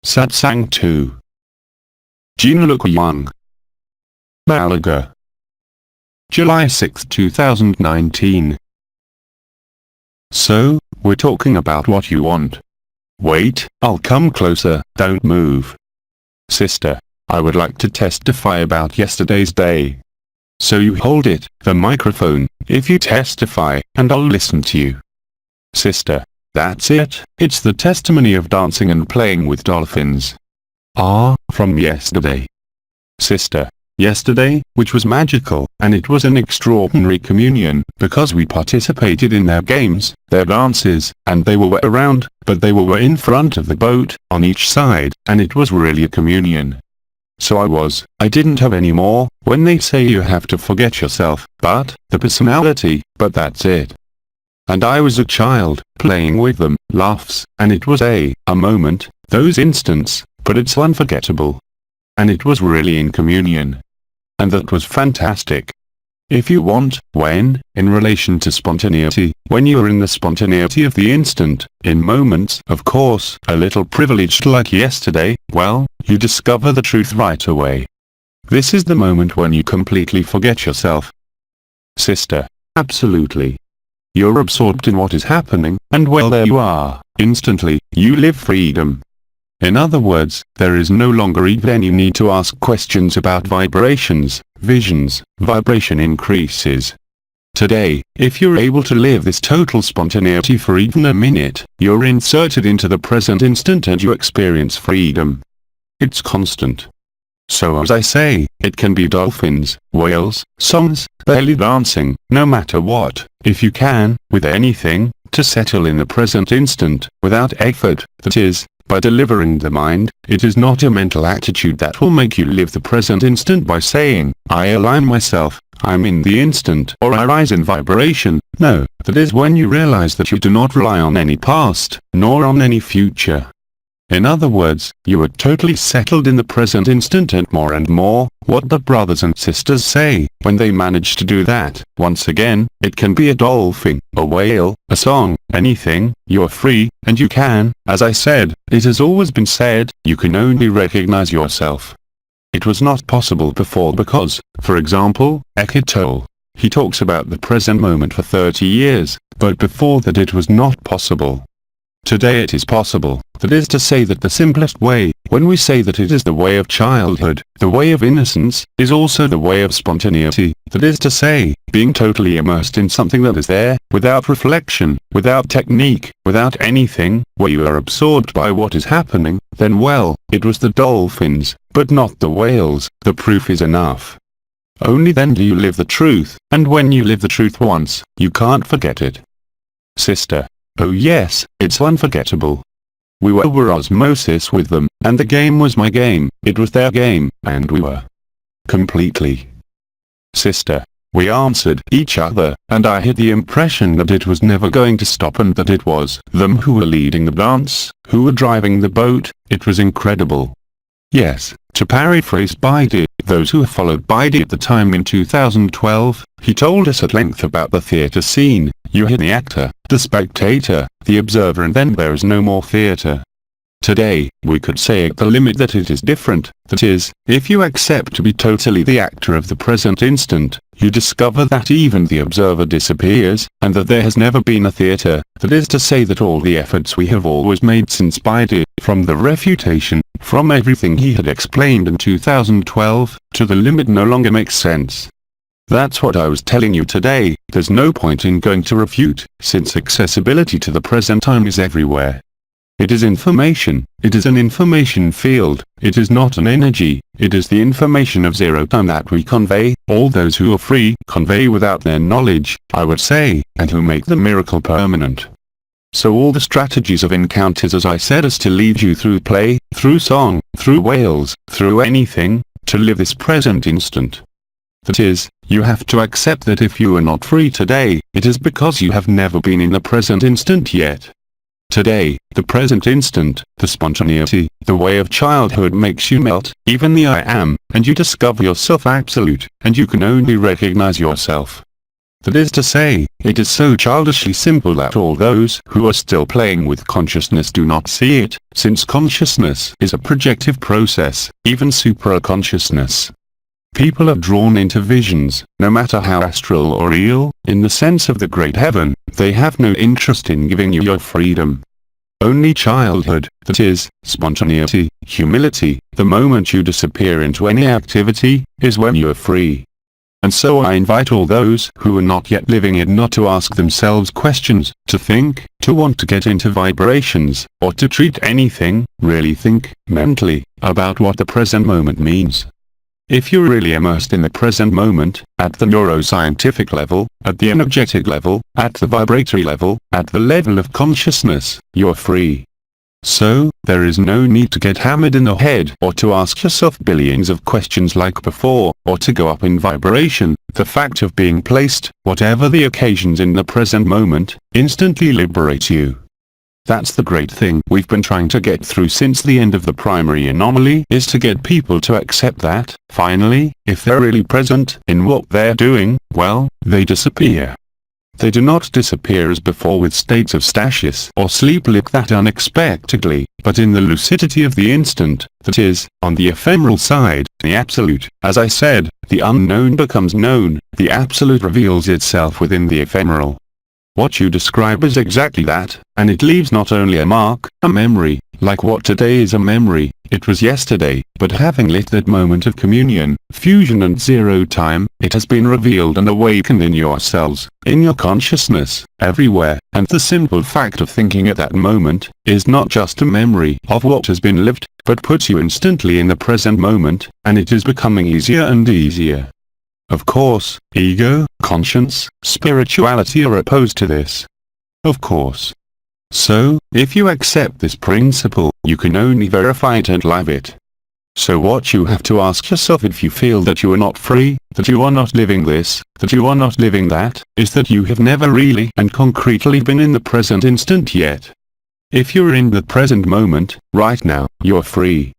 SATSANG 2. AYOUN. Malaga. July 6, 2019. So, we're talking about what you want. Wait, I'll come closer, don't move. Sister, I would like to testify about yesterday's day. So you hold it, the microphone, if you testify, and I'll listen to you. Sister, that's it, it's the testimony of dancing and playing with dolphins. From yesterday. Sister, yesterday, which was magical, and it was an extraordinary communion, because we participated in their games, their dances, and they were around, but they were in front of the boat, on each side, and it was really a communion. So I didn't have any more, when they say you have to forget yourself, but, the personality, but that's it. And I was a child, playing with them, laughs, and it was a moment, those instants, but it's unforgettable. And it was really in communion. And that was fantastic. If you want, when, in relation to spontaneity, when you are in the spontaneity of the instant, in moments, of course, a little privileged like yesterday, well, you discover the truth right away. This is the moment when you completely forget yourself. Sister, absolutely. You're absorbed in what is happening, and well there you are, instantly, you live freedom. In other words, there is no longer even any need to ask questions about vibrations, visions, vibration increases. Today, if you're able to live this total spontaneity for even a minute, you're inserted into the present instant and you experience freedom. It's constant. So as I say, it can be dolphins, whales, songs, belly dancing, no matter what, if you can, with anything, to settle in the present instant, without effort, that is, by delivering the mind. It is not a mental attitude that will make you live the present instant by saying, I align myself, I'm in the instant, or I rise in vibration. No, that is when you realize that you do not rely on any past, nor on any future. In other words, you are totally settled in the present instant and more, what the brothers and sisters say, when they manage to do that, once again, it can be a dolphin, a whale, a song, anything, you're free, and you can, as I said, it has always been said, you can only recognize yourself. It was not possible before because, for example, Eckhart Tolle. He talks about the present moment for 30 years, but before that it was not possible. Today it is possible, that is to say that the simplest way, when we say that it is the way of childhood, the way of innocence, is also the way of spontaneity, that is to say, being totally immersed in something that is there, without reflection, without technique, without anything, where you are absorbed by what is happening, then well, it was the dolphins, but not the whales, the proof is enough. Only then do you live the truth, and when you live the truth once, you can't forget it. Sister. Oh yes, it's unforgettable. We were osmosis with them, and the game was my game, it was their game, and we were. Completely. Sister. We answered each other, and I had the impression that it was never going to stop and that it was them who were leading the dance, who were driving the boat, it was incredible. Yes, to paraphrase Baidu, those who followed Baidu at the time in 2012, he told us at length about the theatre scene. You hear the actor, the spectator, the observer, and then there is no more theatre. Today, we could say at the limit that it is different, that is, if you accept to be totally the actor of the present instant, you discover that even the observer disappears, and that there has never been a theatre, that is to say that all the efforts we have always made since Baidu, from the refutation, from everything he had explained in 2012, to the limit no longer makes sense. That's what I was telling you today, there's no point in going to refute, since accessibility to the present time is everywhere. It is information, it is an information field, it is not an energy, it is the information of zero time that we convey, all those who are free convey without their knowledge, I would say, and who make the miracle permanent. So all the strategies of encounters as I said is to lead you through play, through song, through whales, through anything, to live this present instant. That is, you have to accept that if you are not free today, it is because you have never been in the present instant yet. Today, the present instant, the spontaneity, the way of childhood makes you melt, even the I am, and you discover yourself absolute, and you can only recognize yourself. That is to say, it is so childishly simple that all those who are still playing with consciousness do not see it, since consciousness is a projective process, even supraconsciousness. People are drawn into visions, no matter how astral or real, in the sense of the great heaven. They have no interest in giving you your freedom. Only childhood, that is, spontaneity, humility, the moment you disappear into any activity, is when you are free. And so I invite all those who are not yet living it not to ask themselves questions, to think, to want to get into vibrations, or to treat anything, really think, mentally, about what the present moment means. If you're really immersed in the present moment, at the neuroscientific level, at the energetic level, at the vibratory level, at the level of consciousness, you're free. So, there is no need to get hammered in the head or to ask yourself billions of questions like before, or to go up in vibration. The fact of being placed, whatever the occasions in the present moment, instantly liberates you. That's the great thing we've been trying to get through since the end of the primary anomaly, is to get people to accept that, finally, if they're really present in what they're doing, well, they disappear. They do not disappear as before with states of stasis or sleep like that unexpectedly, but in the lucidity of the instant, that is, on the ephemeral side, the absolute. As I said, the unknown becomes known, the absolute reveals itself within the ephemeral. What you describe is exactly that, and it leaves not only a mark, a memory, like what today is a memory, it was yesterday, but having lit that moment of communion, fusion and zero time, it has been revealed and awakened in your cells, in your consciousness, everywhere, and the simple fact of thinking at that moment, is not just a memory of what has been lived, but puts you instantly in the present moment, and it is becoming easier and easier. Of course, ego, conscience, spirituality are opposed to this. Of course. So, if you accept this principle, you can only verify it and live it. So what you have to ask yourself if you feel that you are not free, that you are not living this, that you are not living that, is that you have never really and concretely been in the present instant yet. If you're in the present moment, right now, you're free.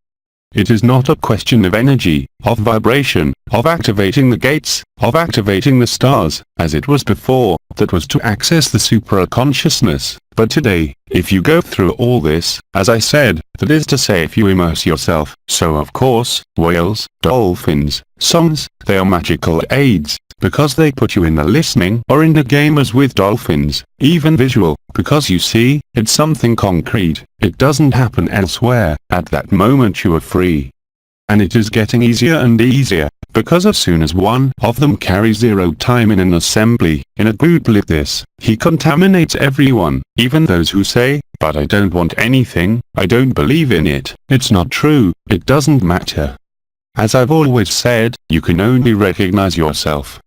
It is not a question of energy, of vibration, of activating the gates, of activating the stars, as it was before, that was to access the supraconsciousness. But today, if you go through all this, as I said, that is to say if you immerse yourself, so of course, whales, dolphins, songs, they are magical aids, because they put you in the listening or in the game as with dolphins, even visual, because you see, it's something concrete, it doesn't happen elsewhere, at that moment you are free. And it is getting easier and easier, because as soon as one of them carries zero time in an assembly, in a group like this, he contaminates everyone, even those who say, but I don't want anything, I don't believe in it, it's not true, it doesn't matter. As I've always said, you can only recognize yourself.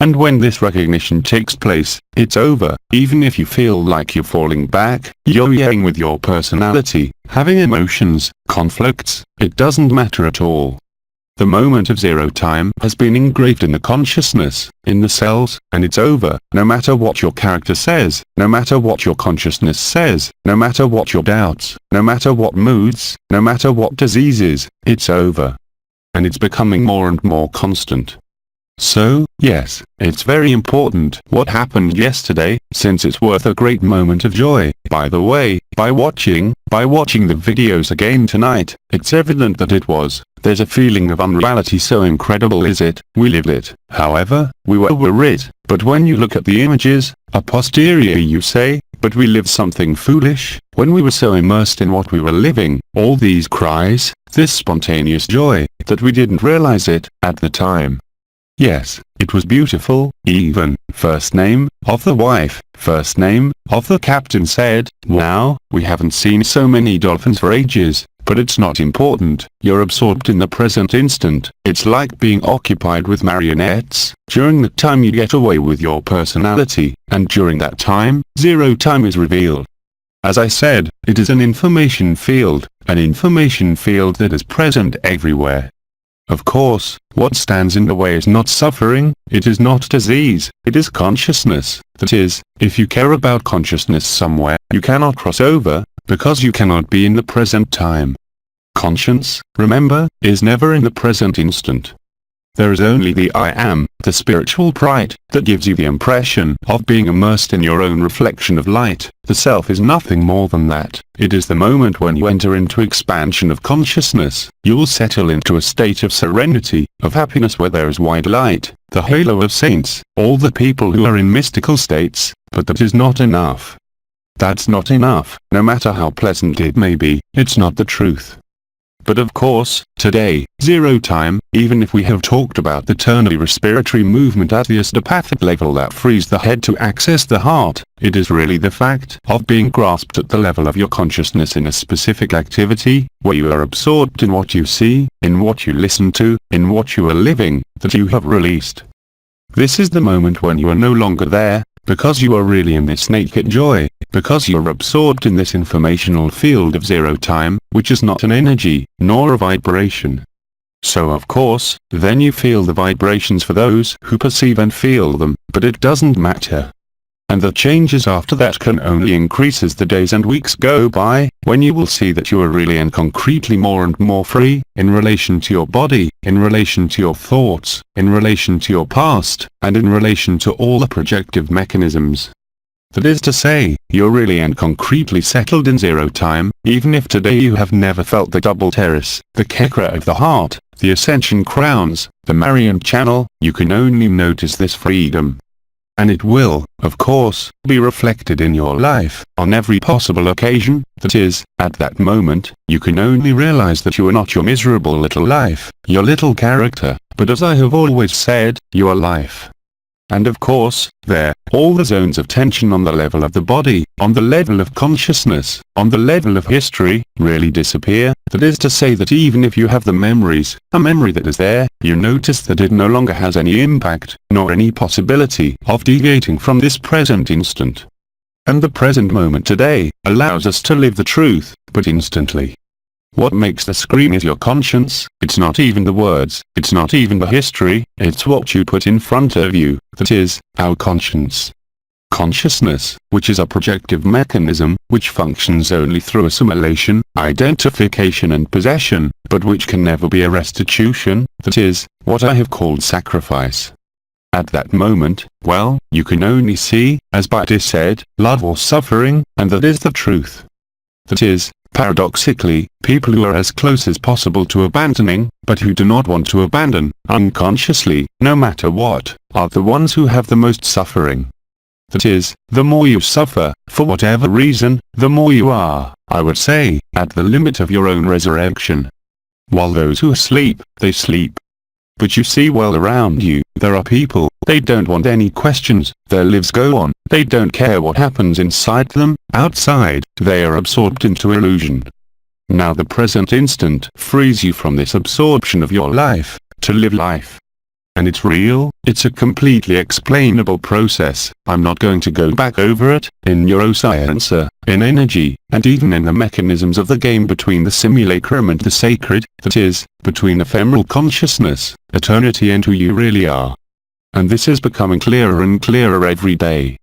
And when this recognition takes place, it's over, even if you feel like you're falling back, yo-yoing with your personality, having emotions, conflicts, it doesn't matter at all. The moment of zero time has been engraved in the consciousness, in the cells, and it's over, no matter what your character says, no matter what your consciousness says, no matter what your doubts, no matter what moods, no matter what diseases, it's over. And it's becoming more and more constant. So, yes, it's very important what happened yesterday, since it's worth a great moment of joy. By the way, by watching the videos again tonight, it's evident that it was. There's a feeling of unreality so incredible is it, we lived it. However, we were it, but when you look at the images, a posteriori you say, but we lived something foolish, when we were so immersed in what we were living, all these cries, this spontaneous joy, that we didn't realize it, at the time. Yes, it was beautiful, even, first name, of the wife, first name, of the captain said, wow, we haven't seen so many dolphins for ages, but it's not important, you're absorbed in the present instant, it's like being occupied with marionettes, during that time you get away with your personality, and during that time, zero time is revealed. As I said, it is an information field that is present everywhere. Of course, what stands in the way is not suffering, it is not disease, it is consciousness. That is, if you care about consciousness somewhere, you cannot cross over, because you cannot be in the present time. Conscience, remember, is never in the present instant. There is only the I am, the spiritual pride, that gives you the impression of being immersed in your own reflection of light. The self is nothing more than that. It is the moment when you enter into expansion of consciousness. You will settle into a state of serenity, of happiness where there is wide light, the halo of saints, all the people who are in mystical states, but that is not enough. That's not enough, no matter how pleasant it may be, it's not the truth. But of course, today, zero time, even if we have talked about the ternary respiratory movement at the osteopathic level that frees the head to access the heart, it is really the fact of being grasped at the level of your consciousness in a specific activity, where you are absorbed in what you see, in what you listen to, in what you are living, that you have released. This is the moment when you are no longer there, because you are really in this naked joy, because you are absorbed in this informational field of zero time, which is not an energy, nor a vibration. So of course, then you feel the vibrations for those who perceive and feel them, but it doesn't matter. And the changes after that can only increase as the days and weeks go by, when you will see that you are really and concretely more and more free, in relation to your body, in relation to your thoughts, in relation to your past, and in relation to all the projective mechanisms. That is to say, you're really and concretely settled in zero time, even if today you have never felt the double terrace, the chakra of the heart, the ascension crowns, the Marian channel, you can only notice this freedom. And it will, of course, be reflected in your life, on every possible occasion. That is, at that moment, you can only realize that you are not your miserable little life, your little character, but as I have always said, your life. And of course, there, all the zones of tension on the level of the body, on the level of consciousness, on the level of history, really disappear. That is to say that even if you have the memories, a memory that is there, you notice that it no longer has any impact, nor any possibility of deviating from this present instant. And the present moment today, allows us to live the truth, but instantly. What makes the scream is your conscience. It's not even the words, it's not even the history, it's what you put in front of you, that is, our conscience. Consciousness, which is a projective mechanism, which functions only through assimilation, identification and possession, but which can never be a restitution, that is, what I have called sacrifice. At that moment, well, you can only see, as Bhatti said, love or suffering, and that is the truth. That is, paradoxically, people who are as close as possible to abandoning, but who do not want to abandon, unconsciously, no matter what, are the ones who have the most suffering. That is, the more you suffer, for whatever reason, the more you are, I would say, at the limit of your own resurrection. While those who sleep, they sleep. But you see well around you, there are people, they don't want any questions, their lives go on, they don't care what happens inside them, outside, they are absorbed into illusion. Now the present instant frees you from this absorption of your life, to live life. And it's real, it's a completely explainable process. I'm not going to go back over it, in neuroscience, in energy, and even in the mechanisms of the game between the simulacrum and the sacred, that is, between ephemeral consciousness, eternity and who you really are. And this is becoming clearer and clearer every day.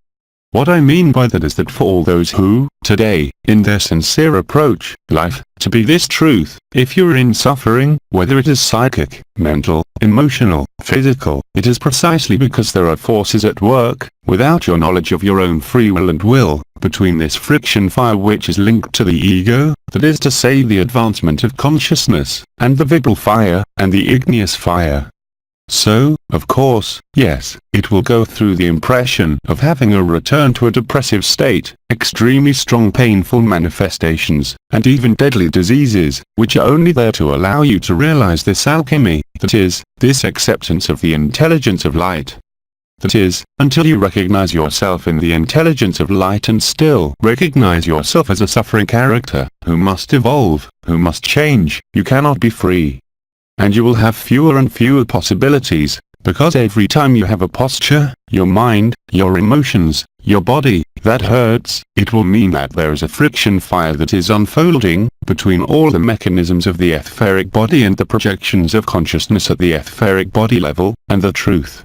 What I mean by that is that for all those who, today, in their sincere approach, life, to be this truth, if you're in suffering, whether it is psychic, mental, emotional, physical, it is precisely because there are forces at work, without your knowledge of your own free will and will, between this friction fire which is linked to the ego, that is to say the advancement of consciousness, and the vibral fire, and the igneous fire. So, of course, yes, it will go through the impression of having a return to a depressive state, extremely strong painful manifestations, and even deadly diseases, which are only there to allow you to realize this alchemy, that is, this acceptance of the intelligence of light. That is, until you recognize yourself in the intelligence of light and still recognize yourself as a suffering character, who must evolve, who must change, you cannot be free. And you will have fewer and fewer possibilities, because every time you have a posture, your mind, your emotions, your body, that hurts, it will mean that there is a friction fire that is unfolding, between all the mechanisms of the etheric body and the projections of consciousness at the etheric body level, and the truth.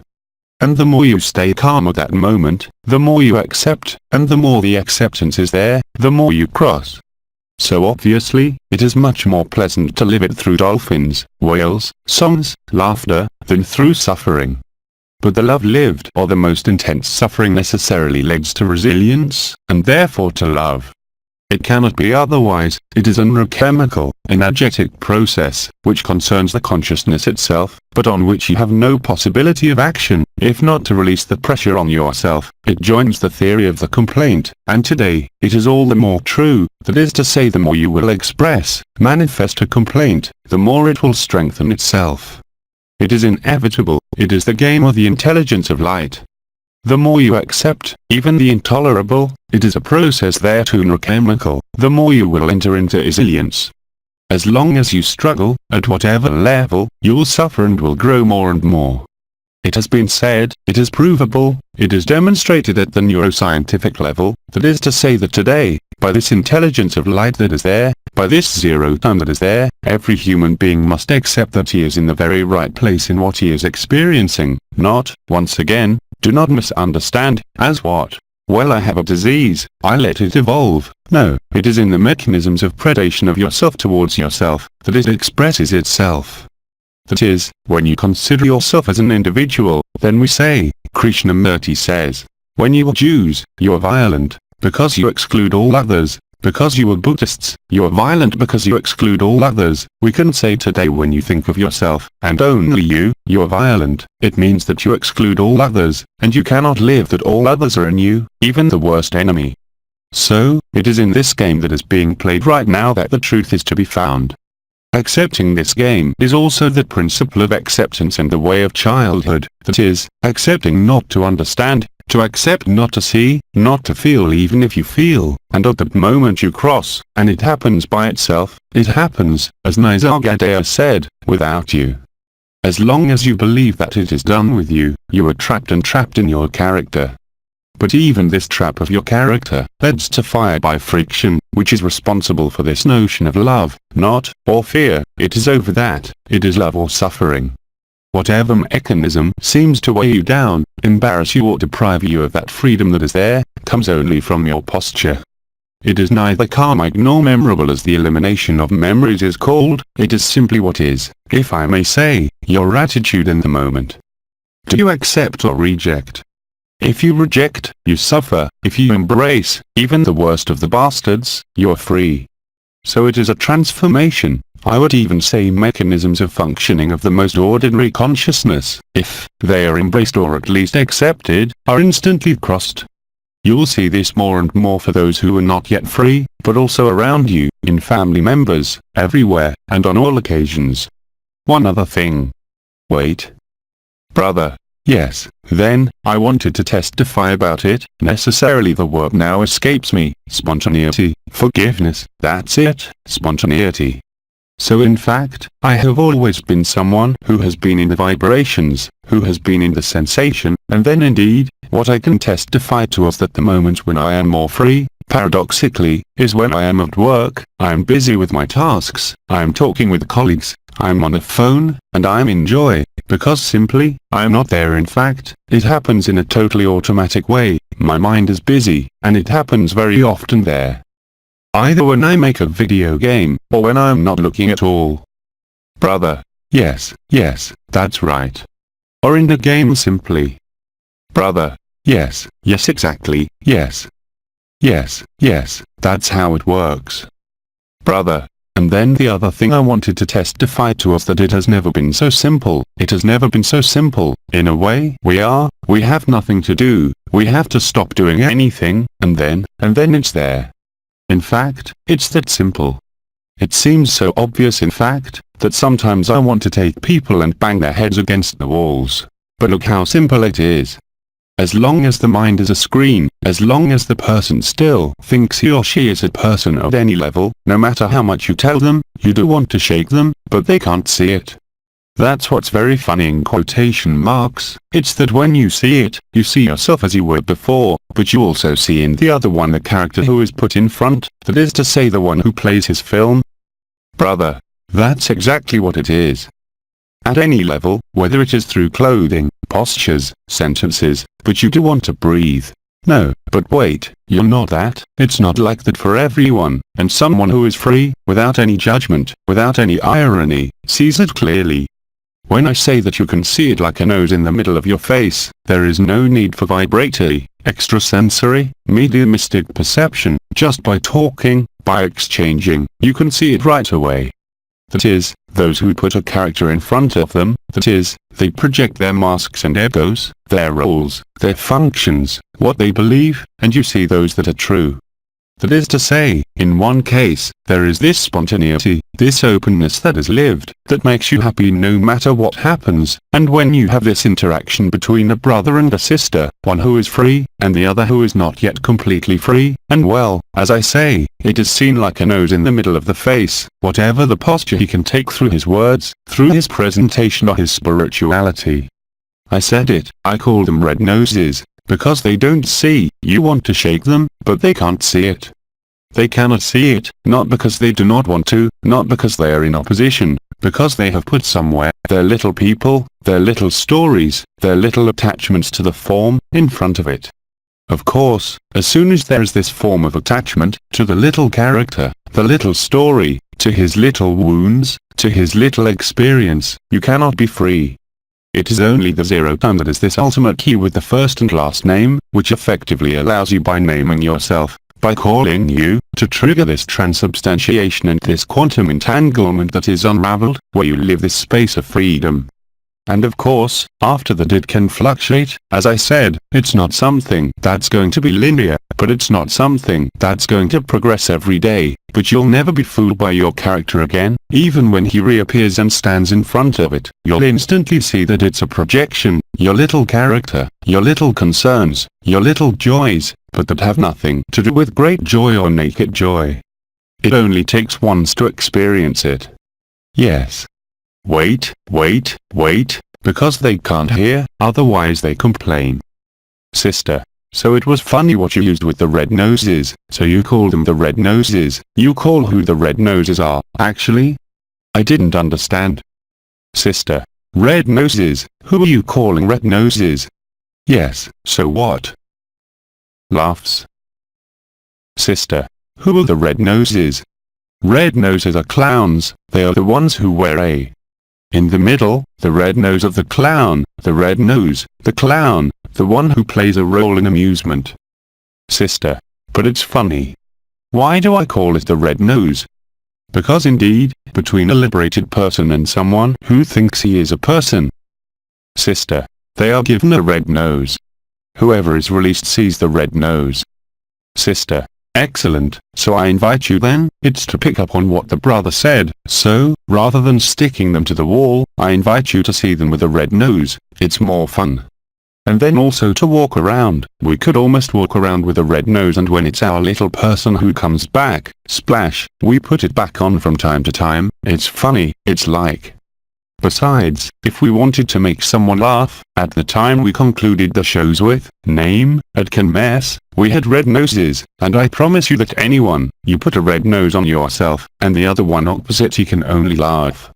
And the more you stay calm at that moment, the more you accept, and the more the acceptance is there, the more you cross. So obviously, it is much more pleasant to live it through dolphins, whales, songs, laughter, than through suffering. But the love lived or the most intense suffering necessarily leads to resilience, and therefore to love. It cannot be otherwise. It is a neurochemical, energetic process, which concerns the consciousness itself, but on which you have no possibility of action, if not to release the pressure on yourself. It joins the theory of the complaint, and today, it is all the more true, that is to say the more you will express, manifest a complaint, the more it will strengthen itself. It is inevitable. It is the game of the intelligence of light. The more you accept, even the intolerable, it is a process thereto neurochemical, the more you will enter into resilience. As long as you struggle, at whatever level, you will suffer and will grow more and more. It has been said, it is provable, it is demonstrated at the neuroscientific level, that is to say that today, by this intelligence of light that is there, by this zero time that is there, every human being must accept that he is in the very right place in what he is experiencing, not, once again, do not misunderstand, as what? Well, I have a disease, I let it evolve. No, it is in the mechanisms of predation of yourself towards yourself, that it expresses itself. That is, when you consider yourself as an individual, then we say, Krishnamurti says, when you are Jews, you are violent, because you exclude all others. Because you are Buddhists, you are violent because you exclude all others. We can say today when you think of yourself, and only you are violent. It means that you exclude all others, and you cannot live that all others are in you, even the worst enemy. So, it is in this game that is being played right now that the truth is to be found. Accepting this game is also the principle of acceptance and the way of childhood, that is, accepting not to understand, to accept not to see, not to feel even if you feel, and at the moment you cross, and it happens by itself, it happens, as Nisargadatta said, without you. As long as you believe that it is done with you, you are trapped and trapped in your character. But even this trap of your character leads to fire by friction, which is responsible for this notion of love, not, or fear. It is over that, it is love or suffering. Whatever mechanism seems to weigh you down, embarrass you or deprive you of that freedom that is there, comes only from your posture. It is neither karmic nor memorable as the elimination of memories is called, it is simply what is, if I may say, your attitude in the moment. Do you accept or reject? If you reject, you suffer. If you embrace, even the worst of the bastards, you are free. So it is a transformation, I would even say mechanisms of functioning of the most ordinary consciousness, if they are embraced or at least accepted, are instantly crossed. You'll see this more and more for those who are not yet free, but also around you, in family members, everywhere, and on all occasions. One other thing. Wait. Brother. Yes, then, I wanted to testify about it. Necessarily the word now escapes me. Spontaneity, forgiveness, that's it, spontaneity. So in fact, I have always been someone who has been in the vibrations, who has been in the sensation, and then indeed, what I can testify to is that the moment when I am more free, paradoxically, is when I am at work, I am busy with my tasks, I am talking with colleagues, I am on a phone, and I am in joy, because simply, I am not there in fact, it happens in a totally automatic way, my mind is busy, and it happens very often there. Either when I make a video game, or when I am not looking at all. Brother. Yes, that's right. Or in the game simply. Brother. Yes, exactly, yes, that's how it works. Brother. And then the other thing I wanted to testify to is that it has never been so simple. It has never been so simple. In a way, we have nothing to do, we have to stop doing anything, and then it's there. In fact, it's that simple. It seems so obvious in fact, that sometimes I want to take people and bang their heads against the walls. But look how simple it is. As long as the mind is a screen, as long as the person still thinks he or she is a person at any level, no matter how much you tell them, you do want to shake them, but they can't see it. That's what's very funny in quotation marks, it's that when you see it, you see yourself as you were before, but you also see in the other one the character who is put in front, that is to say the one who plays his film. Brother. That's exactly what it is. At any level, whether it is through clothing, postures, sentences, but you do want to breathe. No, but wait, you're not that. It's not like that for everyone, and someone who is free, without any judgment, without any irony, sees it clearly. When I say that you can see it like a nose in the middle of your face, there is no need for vibratory, extrasensory, mediumistic perception. Just by talking, by exchanging, you can see it right away. That is, those who put a character in front of them, that is, they project their masks and egos, their roles, their functions, what they believe, and you see those that are true. That is to say, in one case, there is this spontaneity, this openness that is lived, that makes you happy no matter what happens, and when you have this interaction between a brother and a sister, one who is free, and the other who is not yet completely free, and well, as I say, it is seen like a nose in the middle of the face, whatever the posture he can take through his words, through his presentation or his spirituality. I said it, I call them red noses, because they don't see. You want to shake them, but they can't see it. They cannot see it, not because they do not want to, not because they are in opposition, because they have put somewhere their little people, their little stories, their little attachments to the form, in front of it. Of course, as soon as there is this form of attachment, to the little character, the little story, to his little wounds, to his little experience, you cannot be free. It is only the zero time that is this ultimate key with the first and last name, which effectively allows you by naming yourself, by calling you, to trigger this transubstantiation and this quantum entanglement that is unraveled, where you live this space of freedom. And of course, after that it can fluctuate. As I said, it's not something that's going to be linear, but it's not something that's going to progress every day, but you'll never be fooled by your character again. Even when he reappears and stands in front of it, you'll instantly see that it's a projection, your little character, your little concerns, your little joys, but that have nothing to do with great joy or naked joy. It only takes once to experience it. Yes. Wait, because they can't hear, otherwise they complain. Sister, so it was funny what you used with the red noses, so you call them the red noses, you call who the red noses are, actually? I didn't understand. Sister, red noses, who are you calling red noses? Yes, so what? Laughs. Sister, who are the red noses? Red noses are clowns, they are the ones who wear a in the middle, the red nose of the clown, the red nose, the clown, the one who plays a role in amusement. Sister, but it's funny. Why do I call it the red nose? Because indeed, between a liberated person and someone who thinks he is a person. Sister, they are given a red nose. Whoever is released sees the red nose. Sister, excellent, so I invite you then, it's to pick up on what the brother said, so, rather than sticking them to the wall, I invite you to see them with a red nose, it's more fun. And then also to walk around, we could almost walk around with a red nose, and when it's our little person who comes back, splash, we put it back on from time to time, it's funny, it's like. Besides, if we wanted to make someone laugh, at the time we concluded the shows with, name, at Canmess, we had red noses, and I promise you that anyone, you put a red nose on yourself, and the other one opposite, he can only laugh.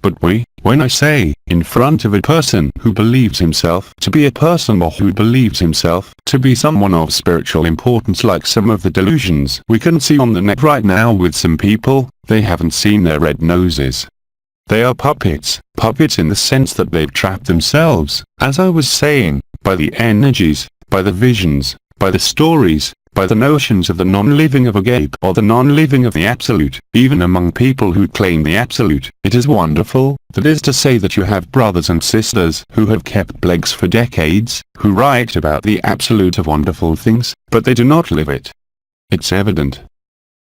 But when I say, in front of a person who believes himself to be a person or who believes himself to be someone of spiritual importance, like some of the delusions we can see on the net right now with some people, they haven't seen their red noses. They are puppets in the sense that they've trapped themselves, as I was saying, by the energies, by the visions, by the stories, by the notions of the non-living of agape or the non-living of the absolute. Even among people who claim the absolute, it is wonderful, that is to say that you have brothers and sisters who have kept blogs for decades, who write about the absolute of wonderful things, but they do not live it. It's evident.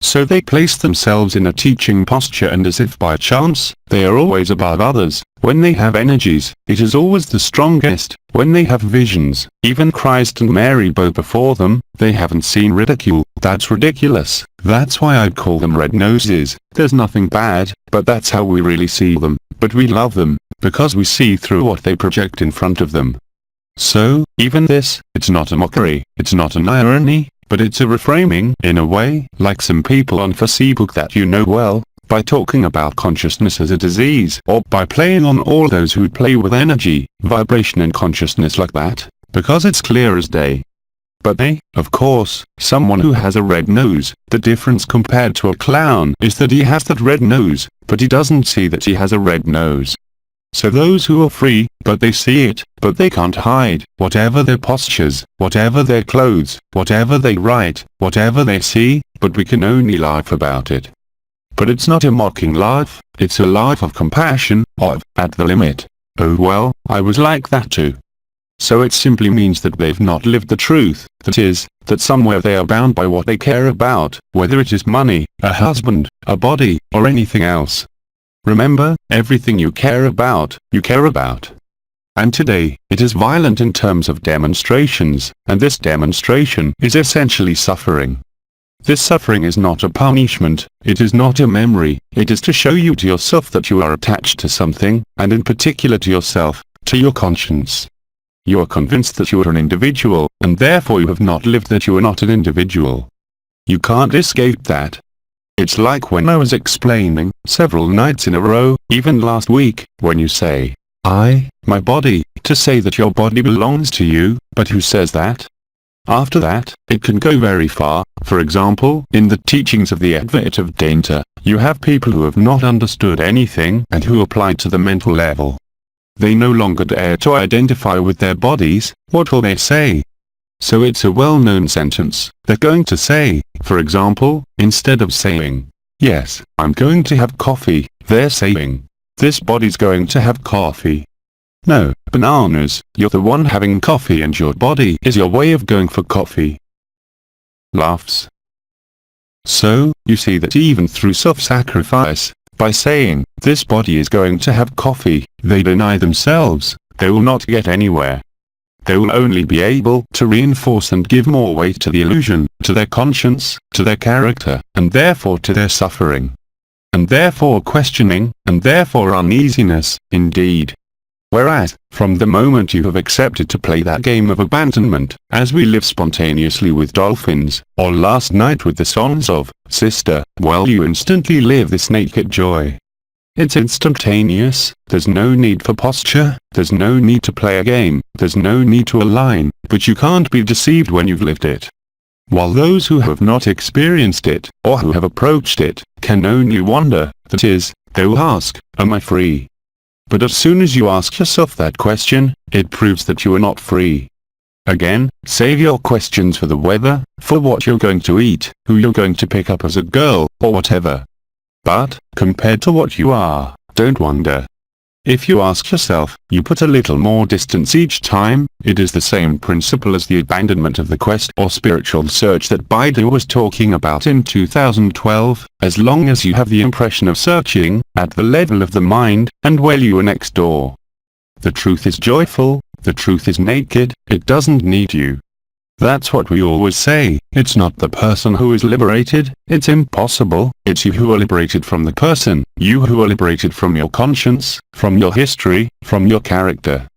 So they place themselves in a teaching posture, and as if by chance, they are always above others. When they have energies, it is always the strongest. When they have visions, even Christ and Mary bow before them, they haven't seen ridicule. That's ridiculous. That's why I'd call them red noses. There's nothing bad, but that's how we really see them. But we love them, because we see through what they project in front of them. So, even this, it's not a mockery, it's not an irony, but it's a reframing, in a way, like some people on Facebook that you know well, by talking about consciousness as a disease, or by playing on all those who play with energy, vibration and consciousness like that, because it's clear as day. But of course, someone who has a red nose, the difference compared to a clown is that he has that red nose, but he doesn't see that he has a red nose. So those who are free, but they see it, but they can't hide, whatever their postures, whatever their clothes, whatever they write, whatever they see, but we can only laugh about it. But it's not a mocking laugh, it's a laugh of compassion, of, at the limit, oh well, I was like that too. So it simply means that they've not lived the truth, that is, that somewhere they are bound by what they care about, whether it is money, a husband, a body, or anything else. Remember, everything you care about, you care about. And today, it is violent in terms of demonstrations, and this demonstration is essentially suffering. This suffering is not a punishment, it is not a memory, it is to show you to yourself that you are attached to something, and in particular to yourself, to your conscience. You are convinced that you are an individual, and therefore you have not lived that you are not an individual. You can't escape that. It's like when I was explaining, several nights in a row, even last week, when you say, I, my body, to say that your body belongs to you, but who says that? After that, it can go very far. For example, in the teachings of the Advait of Dainta, you have people who have not understood anything and who apply to the mental level. They no longer dare to identify with their bodies. What will they say? So it's a well-known sentence. They're going to say, for example, instead of saying, yes, I'm going to have coffee, they're saying, this body's going to have coffee. No, bananas, you're the one having coffee and your body is your way of going for coffee. Laughs. So, you see that even through self-sacrifice, by saying, this body is going to have coffee, they deny themselves, they will not get anywhere. They will only be able to reinforce and give more weight to the illusion, to their conscience, to their character, and therefore to their suffering. And therefore questioning, and therefore uneasiness, indeed. Whereas, from the moment you have accepted to play that game of abandonment, as we live spontaneously with dolphins, or last night with the songs of, Sister, well you instantly live this naked joy. It's instantaneous, there's no need for posture, there's no need to play a game, there's no need to align, but you can't be deceived when you've lived it. While those who have not experienced it, or who have approached it, can only wonder, that is, they will ask, am I free? But as soon as you ask yourself that question, it proves that you are not free. Again, save your questions for the weather, for what you're going to eat, who you're going to pick up as a girl, or whatever. But, compared to what you are, don't wonder. If you ask yourself, you put a little more distance each time, it is the same principle as the abandonment of the quest or spiritual search that Baidu was talking about in 2012, as long as you have the impression of searching, at the level of the mind, and well you are next door. The truth is joyful, the truth is naked, it doesn't need you. That's what we always say, it's not the person who is liberated, it's impossible, it's you who are liberated from the person, you who are liberated from your conscience, from your history, from your character.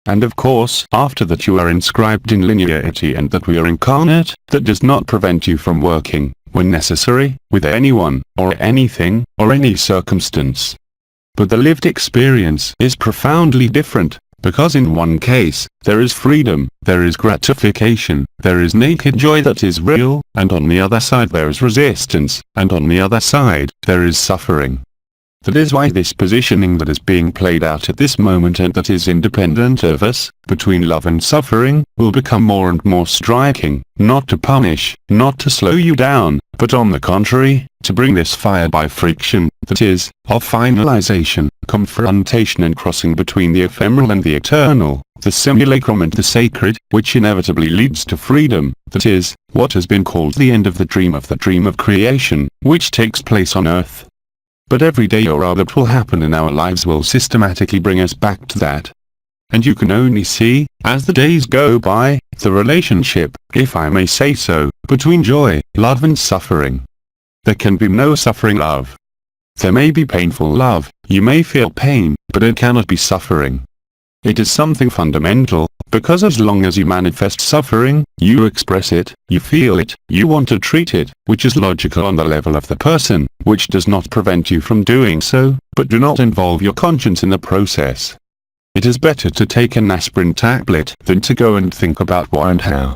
And of course, after that you are inscribed in linearity and that we are incarnate, that does not prevent you from working, when necessary, with anyone, or anything, or any circumstance. But the lived experience is profoundly different. Because in one case, there is freedom, there is gratification, there is naked joy that is real, and on the other side there is resistance, and on the other side, there is suffering. That is why this positioning that is being played out at this moment and that is independent of us, between love and suffering, will become more and more striking, not to punish, not to slow you down, but on the contrary, to bring this fire by friction, that is, of finalization, confrontation and crossing between the ephemeral and the eternal, the simulacrum and the sacred, which inevitably leads to freedom, that is, what has been called the end of the dream of creation, which takes place on earth. But every day or other that will happen in our lives will systematically bring us back to that. And you can only see, as the days go by, the relationship, if I may say so, between joy, love and suffering. There can be no suffering love. There may be painful love, you may feel pain, but it cannot be suffering. It is something fundamental, because as long as you manifest suffering, you express it, you feel it, you want to treat it, which is logical on the level of the person, which does not prevent you from doing so, but do not involve your conscience in the process. It is better to take an aspirin tablet than to go and think about why and how.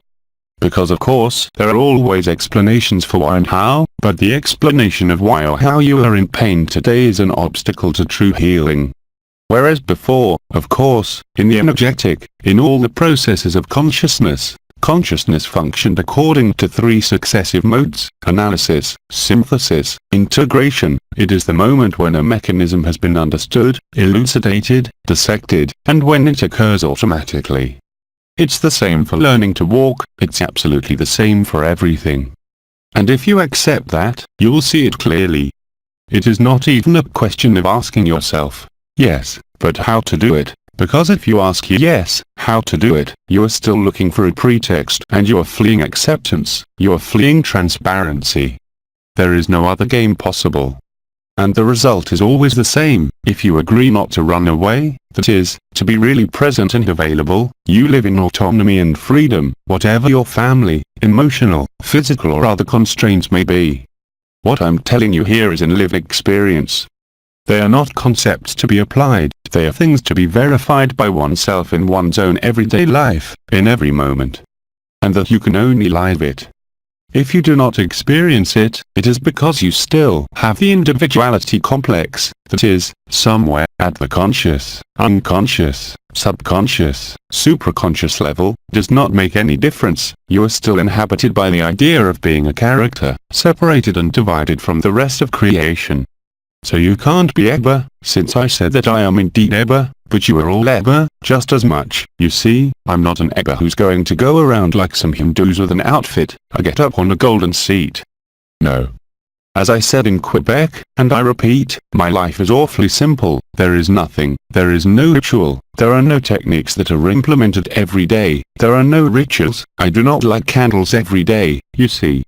Because of course, there are always explanations for why and how, but the explanation of why or how you are in pain today is an obstacle to true healing. Whereas before, of course, in the energetic, in all the processes of consciousness, consciousness functioned according to 3 successive modes: analysis, synthesis, integration. It is the moment when a mechanism has been understood, elucidated, dissected, and when it occurs automatically. It's the same for learning to walk, it's absolutely the same for everything. And if you accept that, you'll see it clearly. It is not even a question of asking yourself, yes, but how to do it, because if you ask yes, how to do it, you are still looking for a pretext and you are fleeing acceptance, you are fleeing transparency. There is no other game possible. And the result is always the same: if you agree not to run away, that is, to be really present and available, you live in autonomy and freedom, whatever your family, emotional, physical or other constraints may be. What I'm telling you here is in lived experience. They are not concepts to be applied, they are things to be verified by oneself in one's own everyday life, in every moment. And that you can only live it. If you do not experience it, it is because you still have the individuality complex, that is, somewhere, at the conscious, unconscious, subconscious, supraconscious level. Does not make any difference, you are still inhabited by the idea of being a character, separated and divided from the rest of creation. So you can't be Eba, since I said that I am indeed Eba, but you are all Eba, just as much. You see, I'm not an Eba who's going to go around like some Hindus with an outfit, a get up on a golden seat. No. As I said in Quebec, and I repeat, my life is awfully simple. There is nothing, there is no ritual, there are no techniques that are implemented every day, there are no rituals. I do not light candles every day, you see.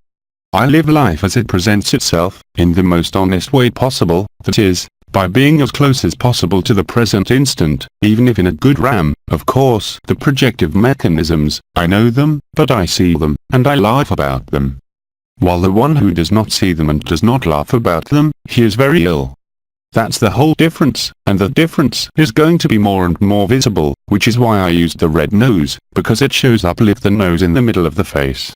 I live life as it presents itself, in the most honest way possible, that is, by being as close as possible to the present instant, even if in a good RAM. Of course, the projective mechanisms, I know them, but I see them, and I laugh about them. While the one who does not see them and does not laugh about them, he is very ill. That's the whole difference, and the difference is going to be more and more visible, which is why I used the red nose, because it shows up lift the nose in the middle of the face.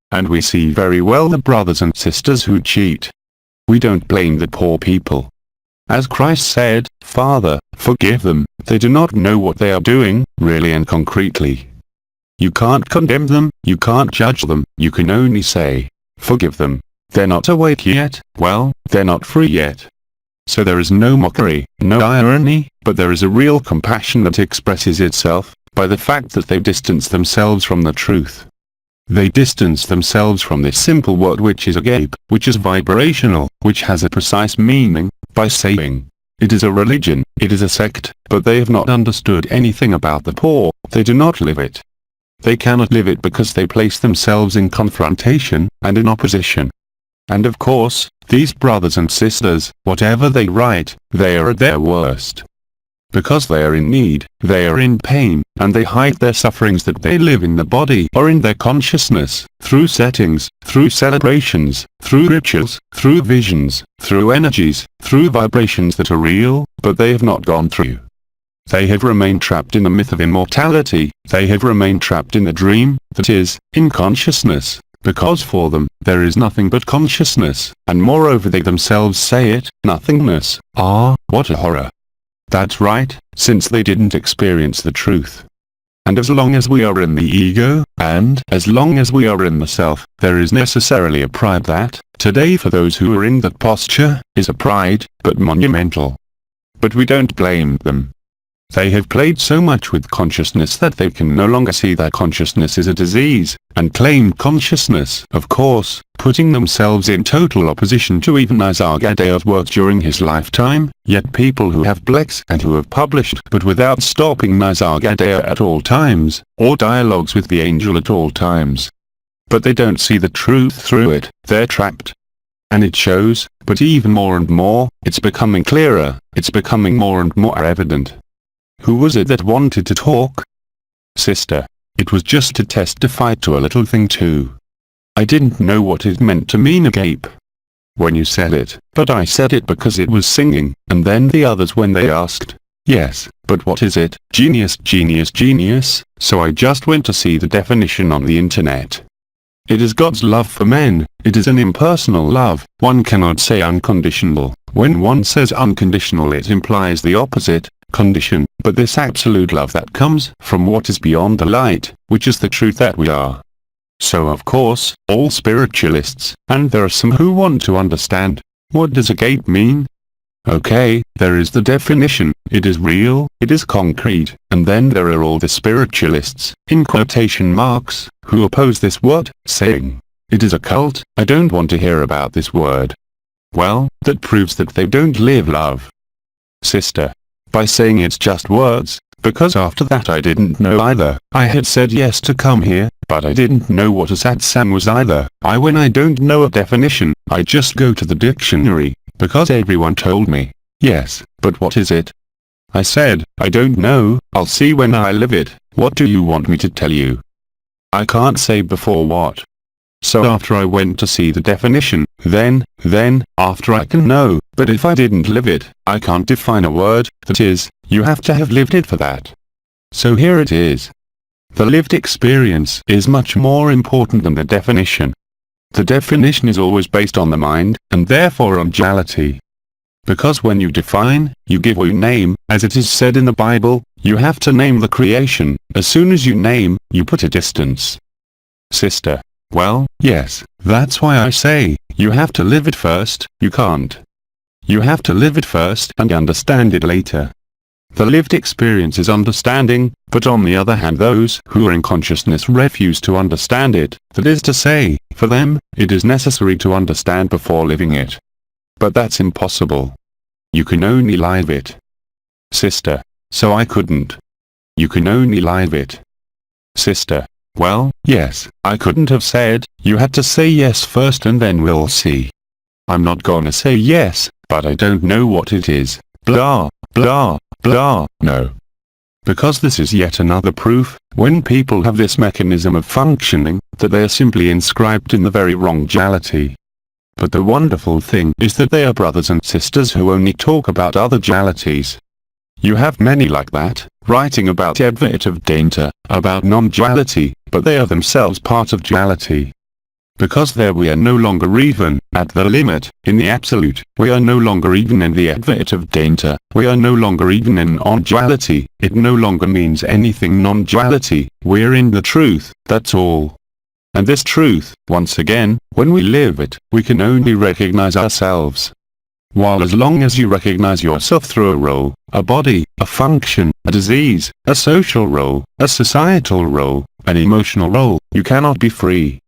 And we see very well the brothers and sisters who cheat. We don't blame the poor people. As Christ said, Father, forgive them, they do not know what they are doing, really and concretely. You can't condemn them, you can't judge them, you can only say, forgive them. They're not awake yet, well, they're not free yet. So there is no mockery, no irony, but there is a real compassion that expresses itself, by the fact that they distance themselves from the truth. They distance themselves from this simple word which is agape, which is vibrational, which has a precise meaning, by saying, it is a religion, it is a sect, but they have not understood anything about the poor, they do not live it. They cannot live it because they place themselves in confrontation, and in opposition. And of course, these brothers and sisters, whatever they write, they are at their worst. Because they are in need, they are in pain, and they hide their sufferings that they live in the body or in their consciousness, through settings, through celebrations, through rituals, through visions, through energies, through vibrations that are real, but they have not gone through. They have remained trapped in the myth of immortality, they have remained trapped in the dream, that is, in consciousness, because for them, there is nothing but consciousness, and moreover they themselves say it, nothingness. Ah, what a horror! That's right, since they didn't experience the truth. And as long as we are in the ego, and as long as we are in the self, there is necessarily a pride that, today for those who are in that posture, is a pride, but monumental. But we don't blame them. They have played so much with consciousness that they can no longer see that consciousness is a disease, and claimed consciousness, of course, putting themselves in total opposition to even Azargadeo's work during his lifetime, yet people who have Blex and who have published but without stopping Azargadeo at all times, or dialogues with the angel at all times. But they don't see the truth through it, they're trapped. And it shows, but even more and more, it's becoming clearer, it's becoming more and more evident. Who was it that wanted to talk? Sister. It was just to testify to a little thing too. I didn't know what it meant to mean agape when you said it, but I said it because it was singing, and then the others when they asked, yes, but what is it? Genius, genius, genius, so I just went to see the definition on the internet. It is God's love for men. It is an impersonal love. One cannot say unconditional. When one says unconditional, it implies the opposite, condition. But this absolute love that comes from what is beyond the light, which is the truth that we are. So of course, all spiritualists, and there are some who want to understand, what does agape mean? Okay, there is the definition, it is real, it is concrete, and then there are all the spiritualists, in quotation marks, who oppose this word, saying, it is a cult, I don't want to hear about this word. Well, that proves that they don't live love. Sister. By saying it's just words, because after that I didn't know either. I had said yes to come here, but I didn't know what a satsang was either. When I don't know a definition, I just go to the dictionary, because everyone told me. Yes, but what is it? I said, I don't know, I'll see when I live it. What do you want me to tell you? I can't say before what. So after I went to see the definition, then, after I can know, but if I didn't live it, I can't define a word, that is, you have to have lived it for that. So here it is. The lived experience is much more important than the definition. The definition is always based on the mind, and therefore on duality. Because when you define, you give a name, as it is said in the Bible, you have to name the creation. As soon as you name, you put a distance. Sister. Well, yes, that's why I say, you have to live it first, you can't. You have to live it first and understand it later. The lived experience is understanding, but on the other hand those who are in consciousness refuse to understand it, that is to say, for them, it is necessary to understand before living it. But that's impossible. You can only live it. Sister. So I couldn't. You can only live it. Sister. Well, yes, I couldn't have said, you had to say yes first and then we'll see. I'm not gonna say yes, but I don't know what it is, blah, blah, blah, no. Because this is yet another proof, when people have this mechanism of functioning, that they are simply inscribed in the very wrong duality. But the wonderful thing is that they are brothers and sisters who only talk about other dualities. You have many like that, writing about Advait of Dainta, about non-duality, but they are themselves part of duality. Because there we are no longer even, at the limit, in the absolute, we are no longer even in the Advait of Dainta, we are no longer even in non-duality, it no longer means anything non-duality, we're in the truth, that's all. And this truth, once again, when we live it, we can only recognize ourselves. While as long as you recognize yourself through a role, a body, a function, a disease, a social role, a societal role, an emotional role, you cannot be free.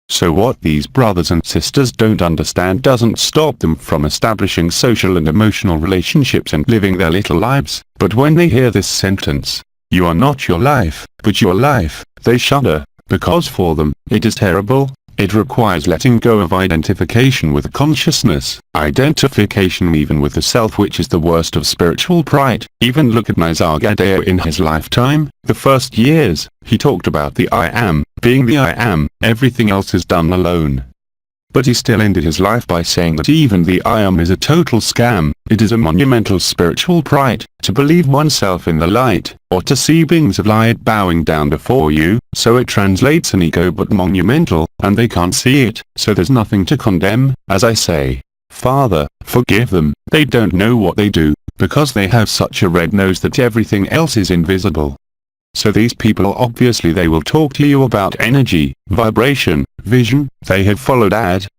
So what these brothers and sisters don't understand doesn't stop them from establishing social and emotional relationships and living their little lives, but when they hear this sentence, you are not your life, but your life, they shudder, because for them, it is terrible. It requires letting go of identification with consciousness, identification even with the self, which is the worst of spiritual pride. Even look at Nisargadatta in his lifetime, the first years, he talked about the I am, being the I am, everything else is done alone. But he still ended his life by saying that even the I am is a total scam. It is a monumental spiritual pride, to believe oneself in the light, or to see beings of light bowing down before you, so it translates an ego but monumental, and they can't see it, so there's nothing to condemn, as I say. Father, forgive them, they don't know what they do, because they have such a red nose that everything else is invisible. So these people obviously they will talk to you about energy, vibration, vision, they have followed